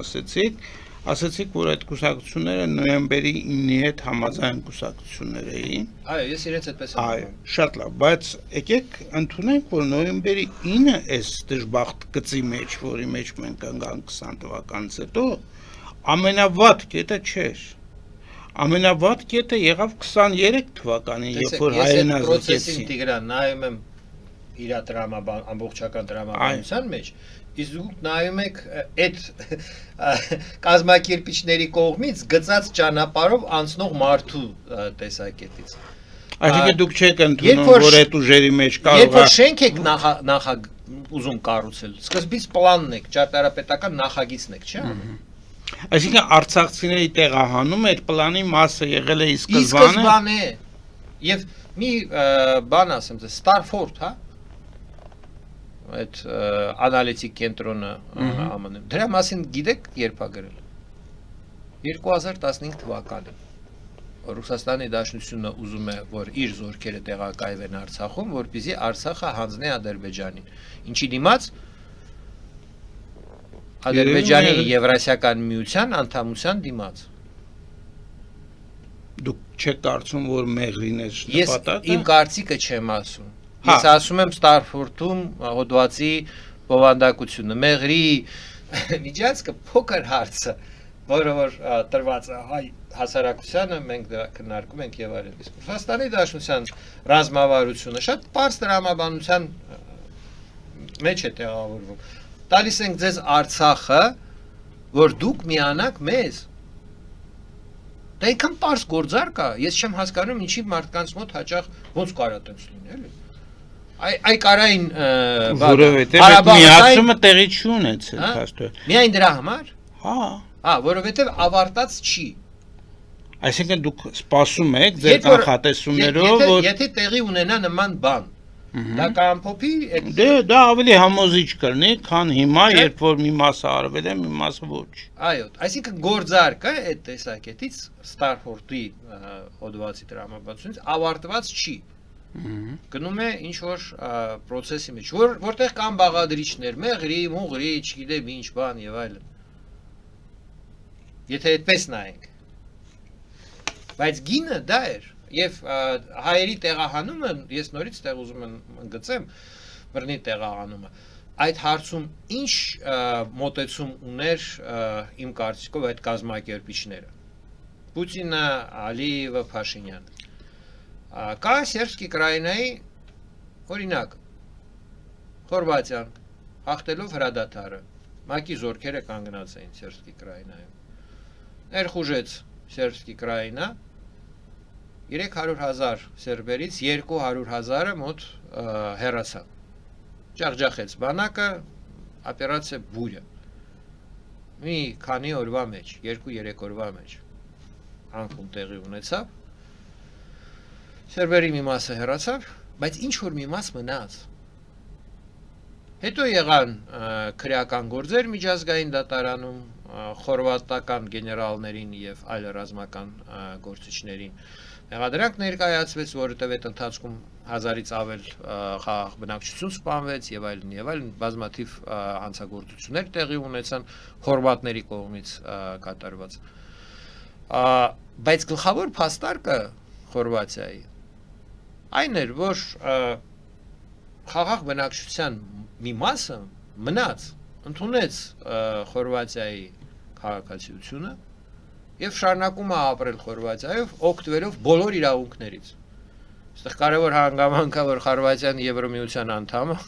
ասեցիք, որ այդ կուսակցությունները նոյեմբերի 9-ի հետ համաձայն կուսակցություններ էին։ Այո, ես իրենց այդպես եմ։ Այո, շատ լավ, բայց եկեք ընդունենք, որ նոյեմբերի 9-ը այս դժբախտ գծի մեջ, որի մեջ մենք ընկանք 20 թվականից հետո, ամենավատ կետը չէր։ Ամենավատ կետը եղավ 23 թվականին, երբ որ հայրենազրկեցին։ Տիգրան, նայում եմ իր ամբողջական տրամաբանության մեջ, իսկ դուք նայում եք այդ կազմակերպիչների կողմից գծած ճանապարհով անցնող մարդու տեսակետից։ Այսինքն դուք չեք ընդունում, որ այդ ուժերի մեջ կարող է։ Երբ որ շենք եք ուզում կառուցել, սկզբից պլանն եք, ճարտարապետական նախագիծն եք, չէ՞։ Այսինքն արցախցիների տեղահանումը այդ պլանի մասը եղել է ի սկզբանե։ Եվ մի բան ասեմ, Starford, հա, այդ անալիտիկ կենտրոնը ԱՄՆ-ում։ Դրա մասին գիտեք երբ է գրել։ 2015 թվականին։ Ռուսաստանի Դաշնությունը ուզում է, որ իր զորքերը տեղակայվեն Արցախում, որպեսզի Արցախը հանձնի Ադրբեջանին։ Ինչի դիմաց Ադրբեջանի Եվրասիական միության անդամության դիմաց։ դուք չեք կարծում, որ մեղրին է Ես նպատակը։ իմ կարծիքը չեմ ասում։ Հա։ Ես ասում եմ Ստարֆորդում հոդվածի բովանդակությունը, մեղրի միջանցքը փոքր հարցը, որը որ տրված է հայ հասարակությանը, մենք դրա քննարկում ենք եւ այլն։ Իսկ Ռուսաստանի Դաշնության ռազմավարությունը շատ པարզ դրամաբանության մեջ է տեղավորվում։ Տալիս ենք ձեզ Արցախը, որ դուք միանաք մեզ։ Դա այնքան པարզ գործարք է, ես չեմ հասկանում ինչի մարդկանց մոտ հաճախ ոնց կարա տենց լինի, էլի։ Այ կարային Որովհետեւ այդ միացումը տեղի չունեցել, փաստորեն։ Միայն դրա համար։ Հա, Որովհետեւ ավարտած չի։ Այսինքն դուք սպասում եք ձեր կանխատեսումներով, որ եթե տեղի ունենա նման բան, դա կամփոփի այդ դա ավելի համոզիչ կլինի, քան հիմա, երբ որ մի մասը արվել է, մի մասը ոչ։ Այո, այսինքն գործարկը այդ տեսակետից Ստարֆորդի հոդվածի դրամաբանությունից ավարտված չի։ Գնում է ինչ որ process-ի մեջ, որտեղ կան բաղադրիչներ, մեղրի, մուղրի, չգիտեմ ինչ բան եւ այլն։ Եթե այդպես նայենք։ Բայց գինը դա էր եւ հայերի տեղահանումը, ես նորից տեղ ուզում եմ ընդգծեմ, բռնի տեղահանումը։ Այդ հարցում ինչ մոտեցում ուներ իմ կարծիքով այդ կազմակերպիչները։ Պուտինը, Ալիևը, Փաշինյանը։ Կա Սերբսկի Կրայինայի օրինակ Խորվաթիան հաղթելով հրադադարը ՄԱԿ-ի զորքերը կանգնած էին Սերբսկի Կրայինայում ներխուժեց Սերբսկի Կրայինա 300,000 սերբերից 200,000-ը մոտ հեռացան ջախջախեց բանակը օպերացիա բուրյա մի քանի օրվա մեջ 2-3 օրվա մեջ անկում տեղի ունեցավ Սերբերի մի մասը հեռացավ, բայց ինչ որ մի մաս մնաց։ Հետո եղան քրեական գործեր միջազգային դատարանում, խորվաթական գեներալներին եւ այլ ռազմական գործիչներին։ Մեղադրանք ներկայացվեց, որովհետեւ այդ ընթացքում 1000-ից ավել խաղաղ բնակչություն սպանվեց եւ այլն, բազմաթիվ հանցագործություններ տեղի ունեցան խորվաթների կողմից կատարված։ Բայց գլխավոր փաստարկը Խորվաթիայի այն էր, որ խաղաղ բնակչության մի մասը մնաց, ընդունեց Խորվաթիայի քաղաքացիությունը եւ շարունակում է ապրել Խորվաթիայով, օգտվելով բոլոր իրավունքներից։ Այստեղ կարևոր հանգամանք է, որ Խորվաթիան Եվրոմիության անդամ է,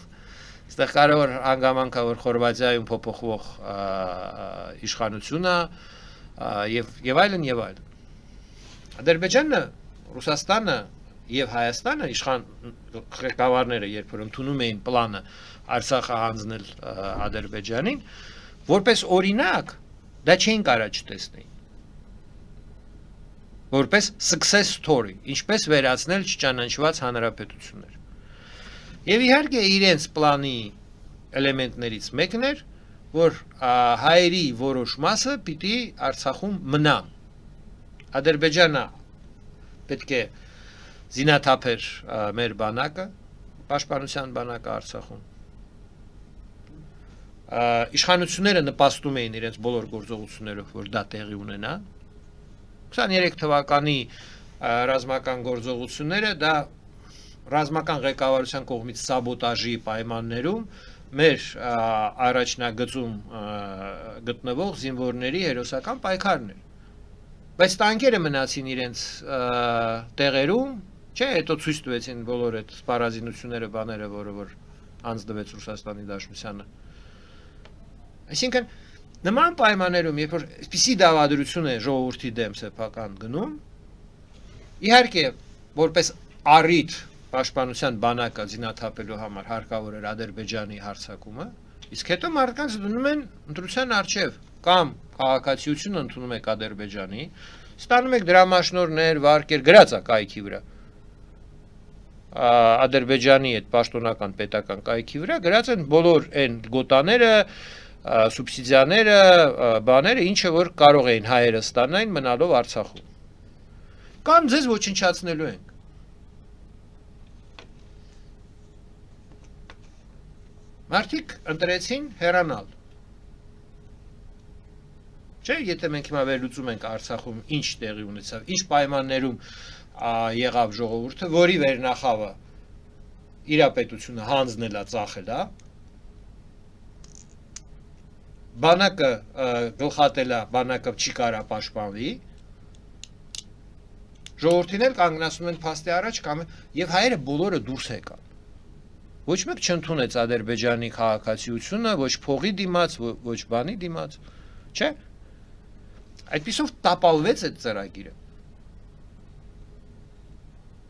այստեղ կարևոր հանգամանք է, որ Խորվաթիայում փոփոխվող իշխանությունը եւ այլն եւ այլն։ Ադրբեջանը, Ռուսաստանը եւ Հայաստանը իշխան ղեկավարները երբ որ ընդունում էին պլանը Արցախը հանձնել Ադրբեջանին, որպես օրինակ դա չէին կարա չտեսնեին։ Որպես success story, ինչպես վերացնել չճանաչված հանրապետություններ։ Եվ իհարկե իրենց պլանի էլեմենտներից մեկն էր, որ հայերի որոշ մասը պիտի Արցախում մնա։ Ադրբեջանը պետք է զինաթափեր մեր բանակը, պաշտպանության բանակը Արցախում։ Իշխանությունները նպաստում էին իրենց բոլոր գործողություններով, որ դա տեղի ունենա։ 23 թվականի ռազմական գործողությունները դա ռազմական ղեկավարության կողմից սաբոտաժի պայմաններում մեր առաջնագծում գտնվող զինվորների հերոսական պայքարն էր։ Բայց տանկերը մնացին իրենց տեղերում, չէ, հետո ցույց տվեցին բոլոր այդ սպառազինությունները, բաները, որը որ անձնվեց Ռուսաստանի Դաշնությանը։ Այսինքն նման պայմաններում, երբ որ այսպիսի դավադրություն է ժողովրդի դեմ սեփական գնում, իհարկե, որպես առիթ պաշտպանության բանակը զինաթափելու համար հարկավոր էր Ադրբեջանի հարձակումը, իսկ հետո մարդկանց դնում են ընտրության առջև կամ քաղաքացիությունը ընդունում եք Ադրբեջանի, ստանում եք դրամաշնորհներ, վարկեր, գրած է կայքի վրա։ Ադրբեջանի այդ պաշտոնական պետական կայքի վրա գրած են բոլոր այն գոտաները, սուբսիդիաները, բաները, ինչը որ կարող էին հայերը ստանալ մնալով Արցախում։ Կամ ձեզ ոչնչացնելու ենք։ Մարդիկ ընտրեցին հեռանալ։ Չէ, եթե մենք հիմա վերլուծում ենք Արցախում ինչ տեղի ունեցավ, ինչ պայմաններում եղավ ժողովուրդը, որի վերնախավը իրապետությունը հանձնել է, ծախել է, բանակը գլխատել է, բանակը չի կարա պաշտպանվի, ժողովրդին էլ կանգնացնում են փաստի առաջ կամ եւ հայերը բոլորը դուրս եկան։ Ոչ մեկ չընդունեց Ադրբեջանի քաղաքացիությունը, ոչ փողի դիմաց, ոչ բանի դիմաց, չէ՞։ Այդպիսով տապալվեց այդ ծրագիրը։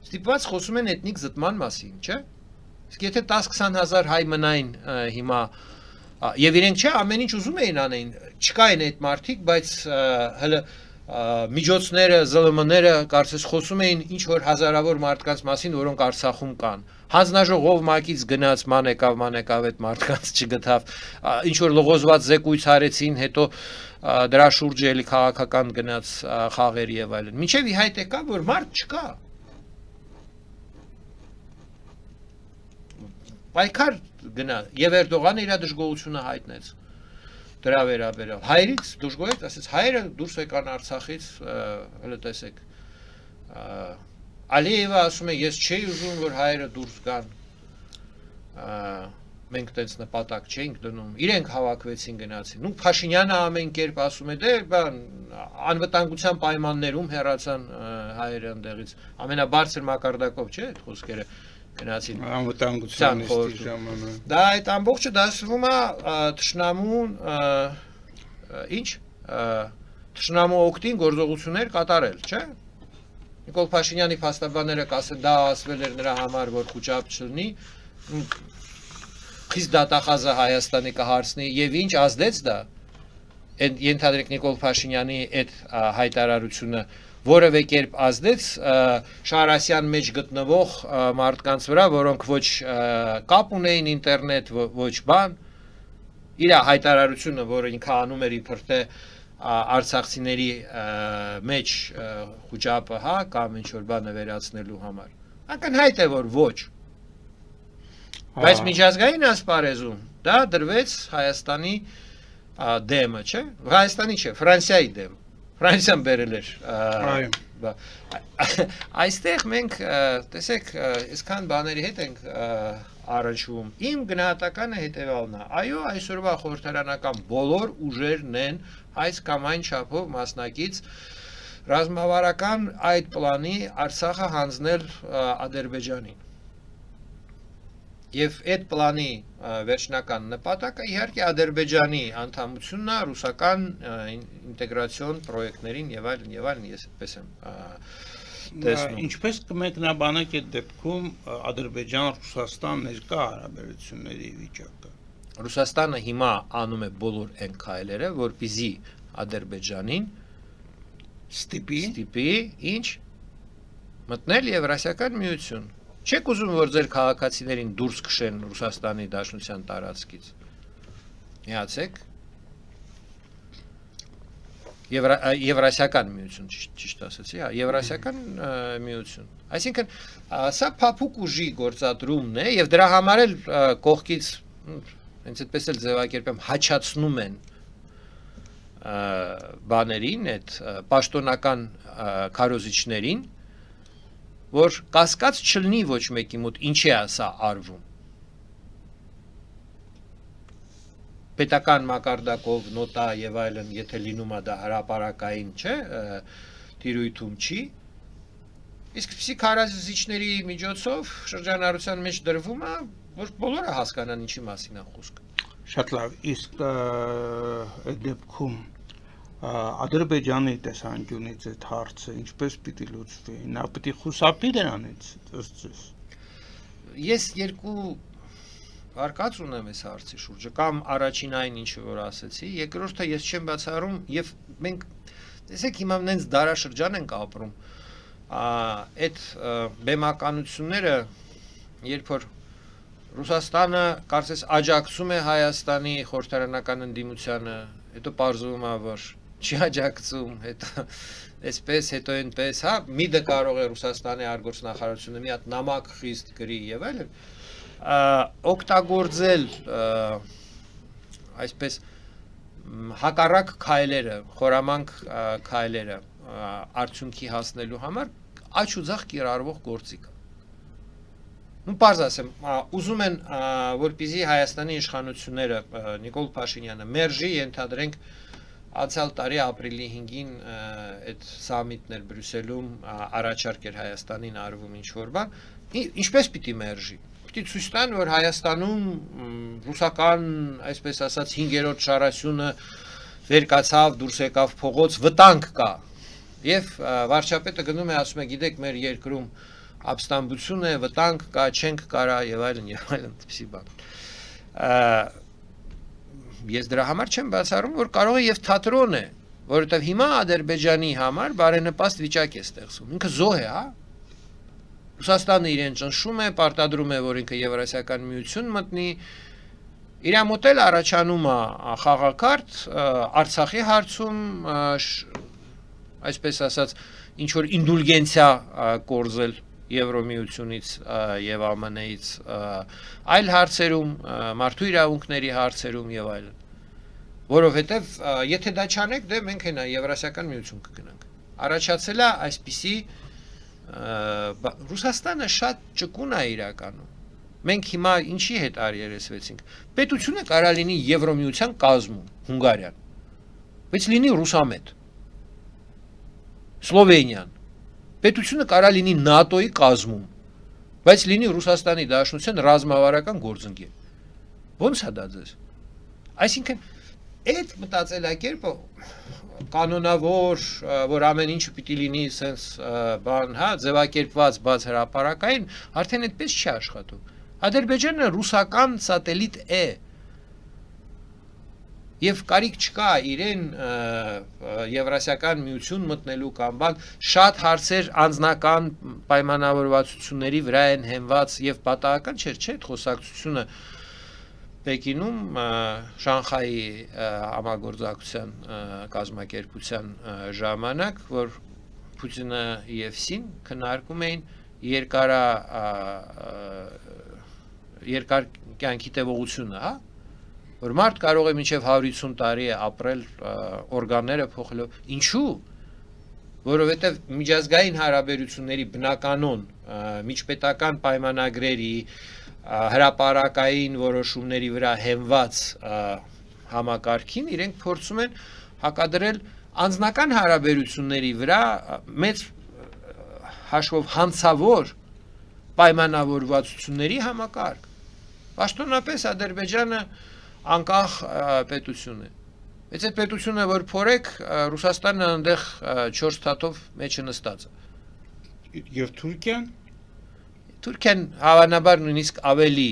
Ստիպված խոսում են էթնիկ զտման մասին, չէ՞։ Իսկ եթե 10-20 հազար հայ մնային հիմա եւ իրենք չէ ամեն ինչ ուզում էին անեն, չկային այդ մարդիկ, բայց հələ միջոցները, ԶԼՄ-ները կարծես խոսում էին ինչ որ հազարավոր մարդկանց մասին, որոնք Արցախում կան։ Հանձնաժողով մակից գնաց, ման եկավ այդ մարդկանց չգտավ, ինչ որ լողոզված զեկույց արեցին, հետո դրա շուրջը էլի քաղաքական գնաց խաղեր եւ այլն։ Մինչեւ իհայտ եկավ, որ մարդ չկա։ Պայքար գնա եւ Էրդողանը իր դժգոհությունը հայտնեց դրա վերաբերյալ հայերից դժգոհեց, ասեց հայերը դուրս եկան Արցախից, հələ տեսեք Ալիևը ասում է ես չէի ուզում որ հայերը դուրս գան, մենք տենց նպատակ չենք դնում, իրենք հավաքվեցին գնացին, ու Փաշինյանը ամեն կերպ ասում է դե բան անվտանգության պայմաններում հեռացան հայերը ընդեղից, ամենաբարձր մակարդակով չէ այդ խոսքերը գնացին անվտանգության ժամանակ։ Դա այդ ամբողջը դասվում է թշնամուն ինչ թշնամու օգտին գործողություններ կատարել, չէ՞։ Նիկոլ Փաշինյանի փաստաբանները կասեն դա ասվել էր նրա համար, որ խոճապ չլինի, խիստ դատախազը Հայաստանի կհարցնի եւ ինչ ազդեց դա։ Ենթադրեք Նիկոլ Փաշինյանի այդ հայտարարությունը որևէ կերպ ազդեց Շահրասյան մեջ գտնվող մարդկանց վրա, որոնք ոչ կապ ունեին ինտերնետ, ոչ բան, իր հայտարարությունը, որը ինքը անում էր իբր թե արցախցիների մեջ խոճապը, հա, կամ ինչ որ բանը վերացնելու համար։ Ակնհայտ է, որ ոչ։ Բայց միջազգային ասպարեզում դա դրվեց Հայաստանի դեմը, չէ՞։ Հայաստանի չէ, Ֆրանսիայի դեմ։ Ֆրանսիան բերել էր։ Այստեղ մենք, տեսեք, այսքան բաների հետ ենք առնչվում։ Իմ գնահատականը հետևյալն է։ Այո, այսօրվա խորհրդարանական բոլոր ուժերն են այս կամ այն չափով մասնակից ռազմավարական այդ պլանի Արցախը հանձնել Ադրբեջանին։ Եվ այդ պլանի վերջնական նպատակը իհարկե Ադրբեջանի անդամությունն է ռուսական ինտեգրացիոն պրոյեկտներին եւ այլն, ես այդպես եմ տեսնում։ Ինչպես կմեկնաբանեք այդ դեպքում Ադրբեջան-Ռուսաստան ներկա հարաբերությունների վիճակը։ Ռուսաստանը հիմա անում է բոլոր այն քայլերը, որպեսզի Ադրբեջանին ստիպի ինչ մտնել Եվրասիական միություն։ Չեք ուզում որ ձեր քաղաքացիներին դուրս քշեն Ռուսաստանի Դաշնության տարածքից։ Միացեք Եվրասիական միություն, ճիշտ ասացի, հա, Եվրասիական միություն։ Այսինքն սա փափուկ ուժի գործադրումն է եւ դրա համար էլ կողքից հենց այդպես էլ ձևակերպեմ հաչացնում են բաներին, այդ պաշտոնական քարոզիչներին, որ կասկած չլինի ոչ մեկի մոտ ինչ է սա արվում։ Պետական մակարդակով նոտա եւ այլն, եթե լինում է դա հրապարակային, չէ, տիրույթում չի։ Իսկ պսի քարոզիչների միջոցով շրջանառության մեջ դրվում է, որ բոլորը հասկանան ինչի մասին է խոսքը։ Շատ լավ, իսկ այդ դեպքում Ադրբեջանի տեսանկյունից այդ հարցը ինչպես պիտի լուծվի, նա պիտի խուսափի դրանից, ըստ ձեզ։ Ես երկու արկած ունեմ այս հարցի շուրջը, կամ առաջին այն ինչը որ ասեցի, երկրորդը ես չեմ բացառում եւ մենք տեսեք հիմա նենց դարաշրջան ենք ապրում, այդ բեմականությունները, երբ որ Ռուսաստանը կարծես աջակցում է Հայաստանի խորհրդարանական ընդդիմությանը, հետո պարզվում է, որ չի աջակցում, հետո այսպես, հետո այնպես, հա, միդը կարող է Ռուսաստանի արտգործնախարարությունը մի հատ նամակ խիստ գրի եւ այլն, օգտագործել այսպես հակառակ քայլերը, խորամանկ քայլերը արդյունքի հասնելու համար աչ ու ձախ կիրառվող գործիք։ Պարզ ասեմ, ուզում են, որպեսզի Հայաստանի իշխանությունները Նիկոլ Փաշինյանը մերժի, ենթադրենք անցյալ տարի ապրիլի 5-ին այդ սամիտներ Բրյուսելում առաջարկեր Հայաստանին արվում ինչ-որ բան, ինչպես պիտի մերժի։ Պիտի ցույց տան, որ Հայաստանում ռուսական, այսպես ասած, 5-րդ շարասյունը վեր կացավ, դուրս եկավ փողոց, վտանգ կա։ Եվ վարչապետը գնում է ասում է, գիտեք, մեր երկրում ապստամբություն է, վտանգ կա, չենք կարա եւ այլն, այդպիսի բան։ Ես դրա համար չեմ բացառում, որ կարող է եւ թատրոն է, որովհետեւ հիմա Ադրբեջանի համար բարենպաստ վիճակ է ստեղծում։ Ինքը զոհ է, հա։ Ռուսաստանը իրեն ճնշում է, պարտադրում է, որ ինքը Եվրասիական միություն մտնի։ Իր մոտ էլ առաջանում է խաղակարդ Արցախի հարցում, այսպես ասած, ինչ որ ինդուլգենցիա կորզել Եվրոմիությունից եւ ԱՄՆ-ից, այլ հարցերում, մարդու իրավունքների հարցերում եւ այլն։ Որովհետեւ եթե դա չանեք, դե մենք հենա Եվրասիական միություն կգնանք։ Առաջացել է այսպիսի Ռուսաստանը շատ ճկուն է իրականում։ Մենք հիմա ինչի հետ արիերեսվեցինք։ Պետությունը կարա լինի Եվրոմիության կազմում, Հունգարիան, բայց լինի ռուսամետ։ Սլովենիան պետությունը կարա լինի ՆԱՏՕ-ի կազմում, բայց լինի Ռուսաստանի Դաշնության ռազմավարական գործընկեր։ Ոնց է դա ձեզ։ Այսինքն այդ մտածելակերպը կանոնավոր, որ ամեն ինչը պիտի լինի sense բան, հա, ձևակերպված բաց հրապարակային, արդեն այդպես չի աշխատում։ Ադրբեջանը ռուսական սատելիտ է։ Եվ կարիք չկա իրեն Եվրասիական միություն մտնելու կամ բան, շատ հարցեր անձնական պայմանավորվածությունների վրա են հենված եւ պատահական չէ, այդ խոսակցությունը Պեկինում Շանխայի համագործակցության կազմակերպության ժամանակ, որ Պուտինը եւ Սին քննարկում էին երկար կյանքի տևողությունը, հա, որ մարդ կարող է մինչև 150 տարի ապրել օրգանները փոխելով, ինչու, որովհետև միջազգային հարաբերությունների բնականոն միջպետական պայմանագրերի հրապարակային որոշումների վրա հենված համակարգին իրենք փորձում են հակադրել անձնական հարաբերությունների վրա մեծ հաշվով հանցավոր պայմանավորվածությունների համակարգ։ Պաշտոնապես Ադրբեջանը անկախ պետություն է։ Բայց այդ պետությունը, որ փորեք, Ռուսաստանը այնտեղ 4 թաթով մեջը նստած է։ Եվ Թուրքիան։ Թուրքիան հավանաբար նույնիսկ ավելի,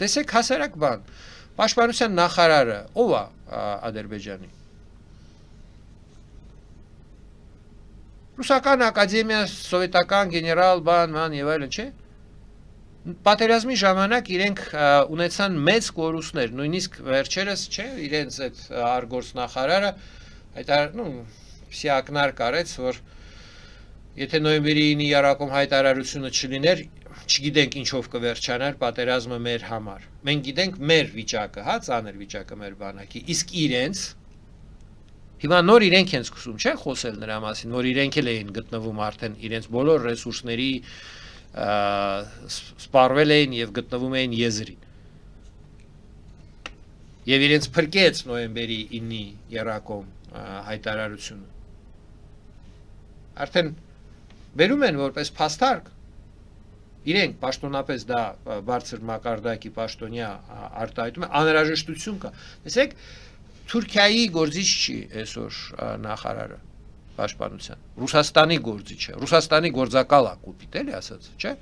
տեսեք հասարակ բան, պաշտպանության նախարարը ով է Ադրբեջանի։ Ռուսական ակադեմիա, սովետական գեներալ բան եւ այլն, չէ։ Պատերազմի ժամանակ իրենք ունեցան մեծ կորուստներ, նույնիսկ վերջերս, չէ, իրենց այդ արգորսնախարարը սիակնար կարեց, որ եթե նոյեմբերի 9-ի երակոմ հայտարարությունը չլիներ, չգիտենք ինչով կվերջանար պատերազմը մեր համար։ Մենք գիտենք մեր վիճակը, հա, ծանր վիճակը մեր բանակի, իսկ իրենց հիմա նոր իրենք են սկսում, չէ, խոսել նրա մասին, որ իրենք էլ էին գտնվում արդեն իրենց բոլոր ռեսուրսների սպառվել էին եւ գտնվում էին եզրին։ Եվ իրենց փրկեց նոյեմբերի 9-ի երակոմ հայտարարությունը։ Արդեն վերում են որպես փաստարկ իրենք պաշտոնապես դա բարձր մակարդակի պաշտոնյա արտահայտում է, անհրաժեշտություն կա։ Տեսեք, Թուրքիայի գործիչ չի այսօր նախարարը պաշտպանության։ Ռուսաստանի գործիչ է, Ռուսաստանի գործակալ է կոպիտ էլի ասած, չէ՞։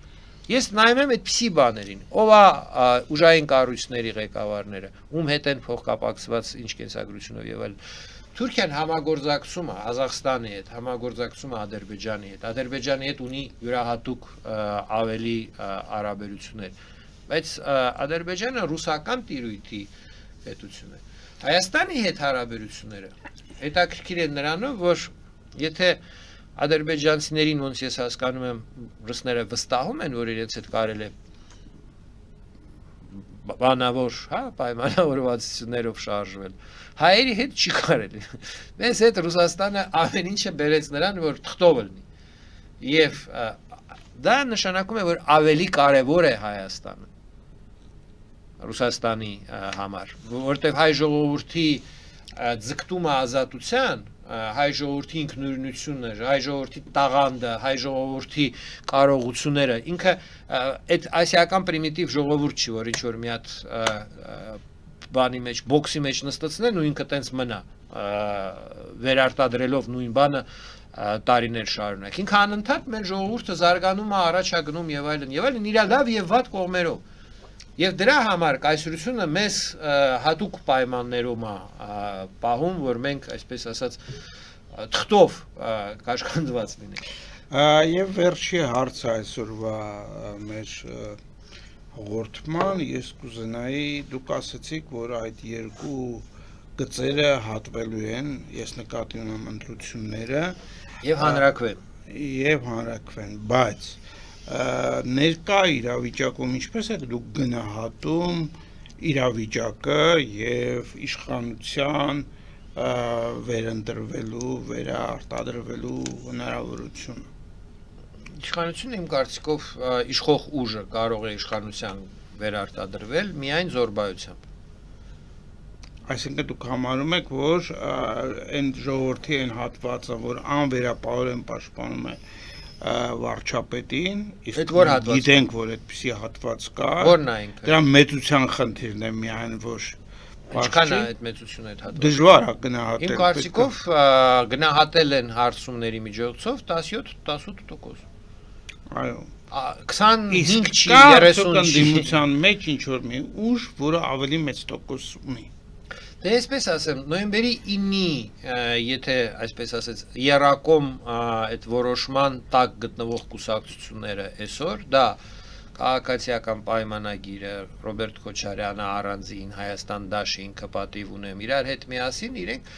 Ես նայում եմ այդպիսի բաներին, ով է ուժային կառույցների ղեկավարները, ում հետ են փոխկապակցված ինչ կենսագրությունով եւ այլն։ Թուրքիան համագործակցում է Ղազախստանի հետ, համագործակցում է Ադրբեջանի հետ։ Ադրբեջանի հետ ունի յուրահատուկ ավելի հարաբերություններ, բայց Ադրբեջանը ռուսական տիրույթի պետություն է։ Հայաստանի հետ հարաբերությունները հետաքրքիր են նրանով, որ եթե ադրբեջանցիներին, ոնց ես հասկանում եմ, ռուսները վստահում են, որ իրենց հետ կարելի է բանավոր, հա, պայմանավորվածություններով շարժվել։ Հայերի հետ չի կարելի։ Մեզ հետ Ռուսաստանը ամեն ինչը բերեց նրան, որ թղթով լինի։ Եվ դա նշանակում է, որ ավելի կարևոր է Հայաստանը Ռուսաստանի համար, որտեղ հայ ժողովրդի ձգտումը ազատության, հայ ժողովրդի ինքնուրույնությունը, հայ ժողովրդի տաղանդը, հայ ժողովրդի կարողությունները, ինքը այդ ասիական պրիմիտիվ ժողովուրդ չի, որ ինչ որ մի հատ բանի մեջ, բոքսի մեջ նստեցնեն ու ինքը տենց մնա, վերարտադրելով նույն բանը տարիներ շարունակ։ Ինքը անընդհատ մեր ժողովուրդը զարգանում է, առաջ է գնում եւ այլն, իր լավ եւ վատ կողմերով։ Եվ դրա համար կայսրությունը մեզ հատուկ պայմաններում է պահում, որ մենք, այսպես ասած, թղթով կաշկանդված լինենք։ Եվ վերջի հարցը այսօրվա մեր հաղորդման, ես կուզենայի, դուք ասացիք, որ այդ երկու գծերը հատվելու են, ես նկատի ունեմ ընտրությունները եւ հանրակրվեն, բայց ներկա իրավիճակում ինչպես եք դուք գնահատում իրավիճակը եւ իշխանության վերընտրվելու, վերարտադրվելու հնարավորությունը։ Իշխանությունը իմ կարծիքով իշխող ուժը կարող է իշխանության վերարտադրվել միայն զորբայությամբ։ Այսինքն դուք համարում եք, որ այն ժողովրդի այն հատվածը, որ անվերապահորեն պաշտպանում է վարչապետին, իսկ գիտենք, որ այդպիսի հատված կա, դրա մեծության խնդիրն է միայն, որ ինչքան է այդ մեծությունը այդ հատվածը։ Դժվար է գնահատել։ Իմ կարծիքով գնահատել են հարցումների միջոցով 17-18%։ Այո։ 25 չի, 30 չի։ Ընդդիմության մեջ ինչ որ մի ուժ, որը ավելի մեծ տոկոս ունի։ Դե այսպես ասեմ, նոյեմբերի 9-ի, եթե այսպես ասած, երակոմ այդ որոշման տակ գտնվող կուսակցությունները այսօր, դա քաղաքացիական պայմանագիրը, Ռոբերտ Քոչարյանը առանձին, Հայաստան դաշը ինքը պատիվ ունեմ, իրար հետ միասին իրենք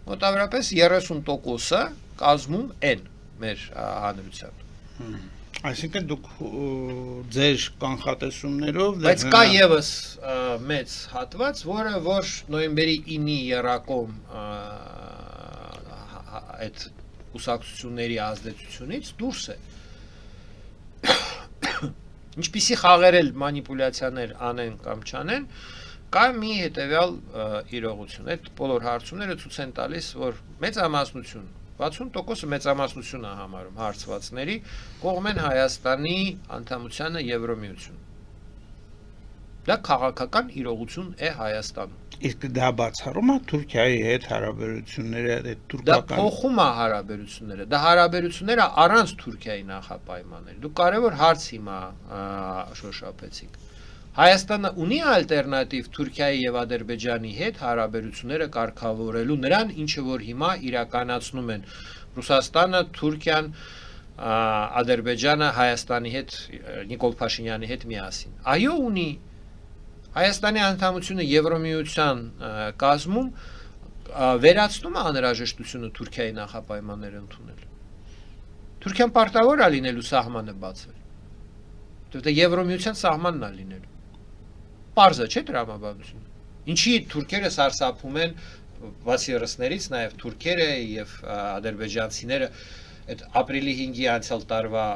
մոտավորապես 30%-ը կազմում են մեր հանրության։ Այսինքն դուք ձեր կանխատեսումներով բայց կա եւս մեծ հատված, որ նոյեմբերի 9-ի երակոմ այդ կուսակցությունների ազդեցությունից դուրս է։ Ինչպիսի խաղեր էլ մանիպուլյացիաներ անեն կամ չանեն, կա մի հետեւյալ իրողություն։ Այդ բոլոր հարցումները ցույց են տալիս, որ մեծամասնություն 60%-ը մեծամասնություն է համարում հարցվածների կողմ են Հայաստանի անդամությանը Եվրոմիություն։ Դա քաղաքական իրողություն է Հայաստանում։ Իսկ դա բացառում է Թուրքիայի հետ հարաբերությունները, այդ Դա թուրքական փոխում է հարաբերությունները, դա հարաբերությունները առանց Թուրքիայի նախապայմանների։ Դուք կարևոր հարց հիմա շոշափեցիք։ Հայաստանը ունի ալտերնատիվ Թուրքիայի եւ Ադրբեջանի հետ հարաբերությունները կարգավորելու նրան, ինչը որ հիմա իրականացնում են Ռուսաստանը, Թուրքիան, Ադրբեջանը Հայաստանի հետ, Նիկոլ Փաշինյանի հետ միասին։ Այո, ունի։ Հայաստանի անդամությունը Եվրոմիության կազմում վերացնում է անհրաժեշտությունը Թուրքիայի նախապայմանները ընդունել։ Թուրքիան պարտավոր է լինելու սահմանը բացվել։ Որտեղ Եվրոմիության սահմանն է լինելու։ Պարզ է, չէ՞ դրամաբանությունը։ Ինչի թուրքերը սարսափում են, բացի ռուսներից, նաև թուրքերը եւ ադրբեջանցիները այդ ապրիլի 5-ի անցյալ տարվա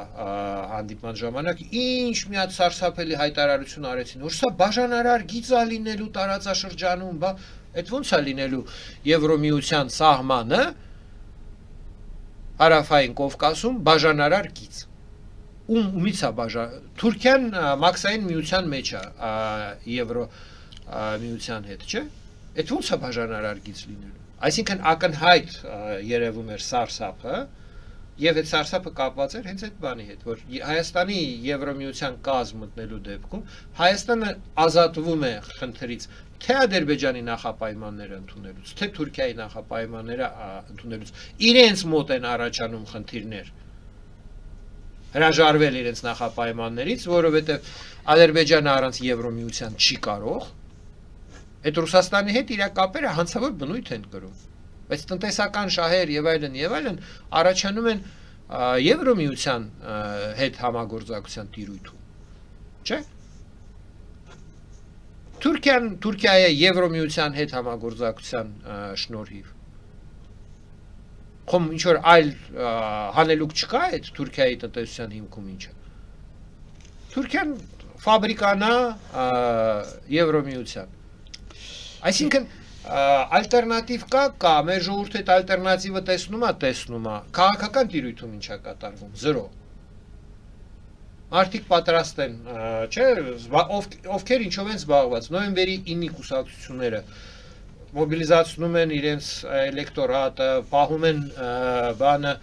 հանդիպման ժամանակ ինչ մի հատ սարսափելի հայտարարություն արեցին, որ սա բաժանարար գիծ է լինելու տարածաշրջանում, բա այդ ո՞նց է լինելու Եվրոմիության սահմանը Հարավային Կովկասում բաժանարար գիծ։ Ումից է բաժան Թուրքիան մաքսային միության մեջ է Եվրո միության հետ, չէ՞։ Այդ ո՞նց է բաժանարար գիծ լինելու։ Այսինքն ակնհայտ երևում էր սարսափը, եւ այդ սարսափը կապված էր հենց այդ բանի հետ, որ Հայաստանի Եվրոմիության կազմ մտնելու դեպքում Հայաստանը ազատվում է խնդրից թե Ադրբեջանի նախապայմանները ընդունելուց, թե Թուրքիայի նախապայմանները ընդունելուց։ Իրենց մոտ են առաջանում խնդիրներ հրաժարվել իրենց նախապայմաններից, որովհետև Ադրբեջանը առանց Եվրոմիության չի կարող, այդ Ռուսաստանի հետ իր կապերը հանցավոր բնույթ են կրում, բայց տնտեսական շահեր եւ այլն առաջանում են Եվրոմիության հետ համագործակցության տիրույթում, չէ՞։ Թուրքիայի Եվրոմիության հետ համագործակցության շնորհիվ։ Խոմ ինչ որ այլ հանելուկ չկա այդ Թուրքիայի տնտեսության հիմքում ինչը։ Թուրքիան ֆաբրիկանա Եվրոմիության։ Այսինքն ալտերնատիվ կա, մեր ժողովուրդը այդ ալտերնատիվը տեսնում է, քաղաքական տիրույթում ինչա կատարվում, 0։ Մարդիկ պատրաստ են, չէ, ովքեր ինչով են զբաղված, նոյեմբերի 9-ի կուսակցությունները մոբիլիզացնում են իրենց էլեկտորատը, պահում են բանը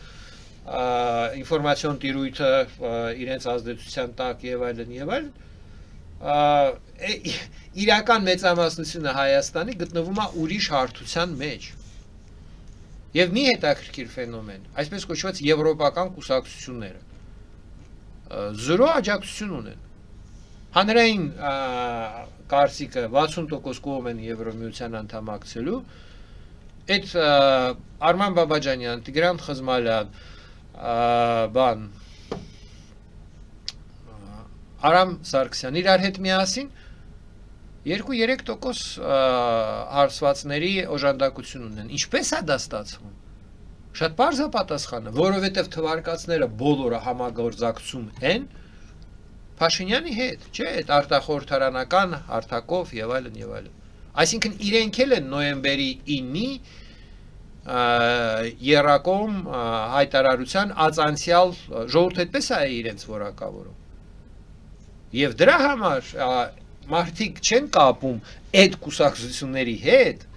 ինֆորմացիոն տիրույթը իրենց ազդեցության տակ եւ այլն, իրական մեծամասնությունը Հայաստանի գտնվում է ուրիշ հարթության մեջ։ Եվ մի հետաքրքիր ֆենոմեն, այսպես կոչված եվրոպական կուսակցությունները 0 աջակցություն ունեն։ Հանրային կարծիքը 60% կողմ են Եվրոմիության անդամակցելու, այդ Արման Բաբաջանյան, Տիգրան Խզմալյան, Արամ Սարգսյան իրար հետ միասին 2-3% հարցվածների օժանդակություն ունեն։ Ինչպես է դա ստացվում։ Շատ պարզ է պատասխանը, որովհետև թվարկածները բոլորը համագործակցում են Փաշինյանի հետ, չէ, այդ արտախորհրդարանական հարթակով եւ այլն եւ այլն։ Այսինքն իրենք էլ են նոյեմբերի 9-ի երակոմ հայտարարության ածանցյալ ժողովուրդ այդպես է իրենց որակավորում։ Եվ դրա համար մարդիկ չեն կապում այդ կուսակցությունների հետ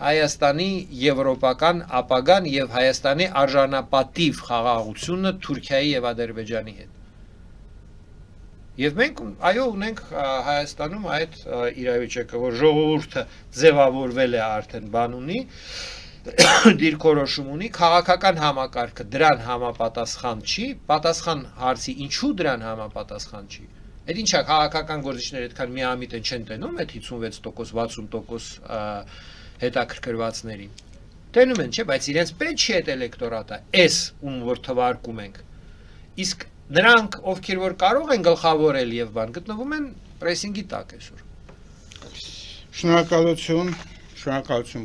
Հայաստանի եվրոպական ապագան եւ Հայաստանի արժանապատիվ խաղաղությունը Թուրքիայի եւ Ադրբեջանի հետ։ Եվ մենք այո ունենք Հայաստանում այդ իրավիճակը, որ ժողովուրդը ձևավորվել է արդեն բան ունի, դիրքորոշում ունի, քաղաքական համակարգը դրան համապատասխան չի, պատասխան հարցի ինչու դրան համապատասխան չի։ Այդ ինչա քաղաքական գործիչները այդքան միամիտ չեն տենում այդ 56%, 60% հետաքրքրվածներին։ Տենում են, չէ, բայց իրենց պետք չի այդ էլեկտորատը, էս ում որ թվարկում ենք։ Իսկ նրանք, ովքեր որ կարող են գլխավորել եւ բան, գտնվում են պրեսինգի տակ այսօր։ Շնորհակալություն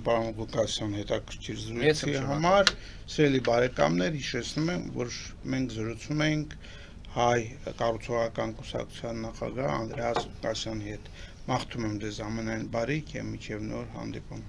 պարոն Ղուկասյան հետաքրքիր զրույցի համար։ Սիրելի բարեկամներ, հիշեցնում եմ, որ մենք զրուցում ենք Հայ կառուցողական կուսակցության նախագահ Անդրեաս Ղուկասյանի հետ։ Մաղթում եմ ձեզ ամենայն բարիք եւ մինչեւ նոր հանդիպում։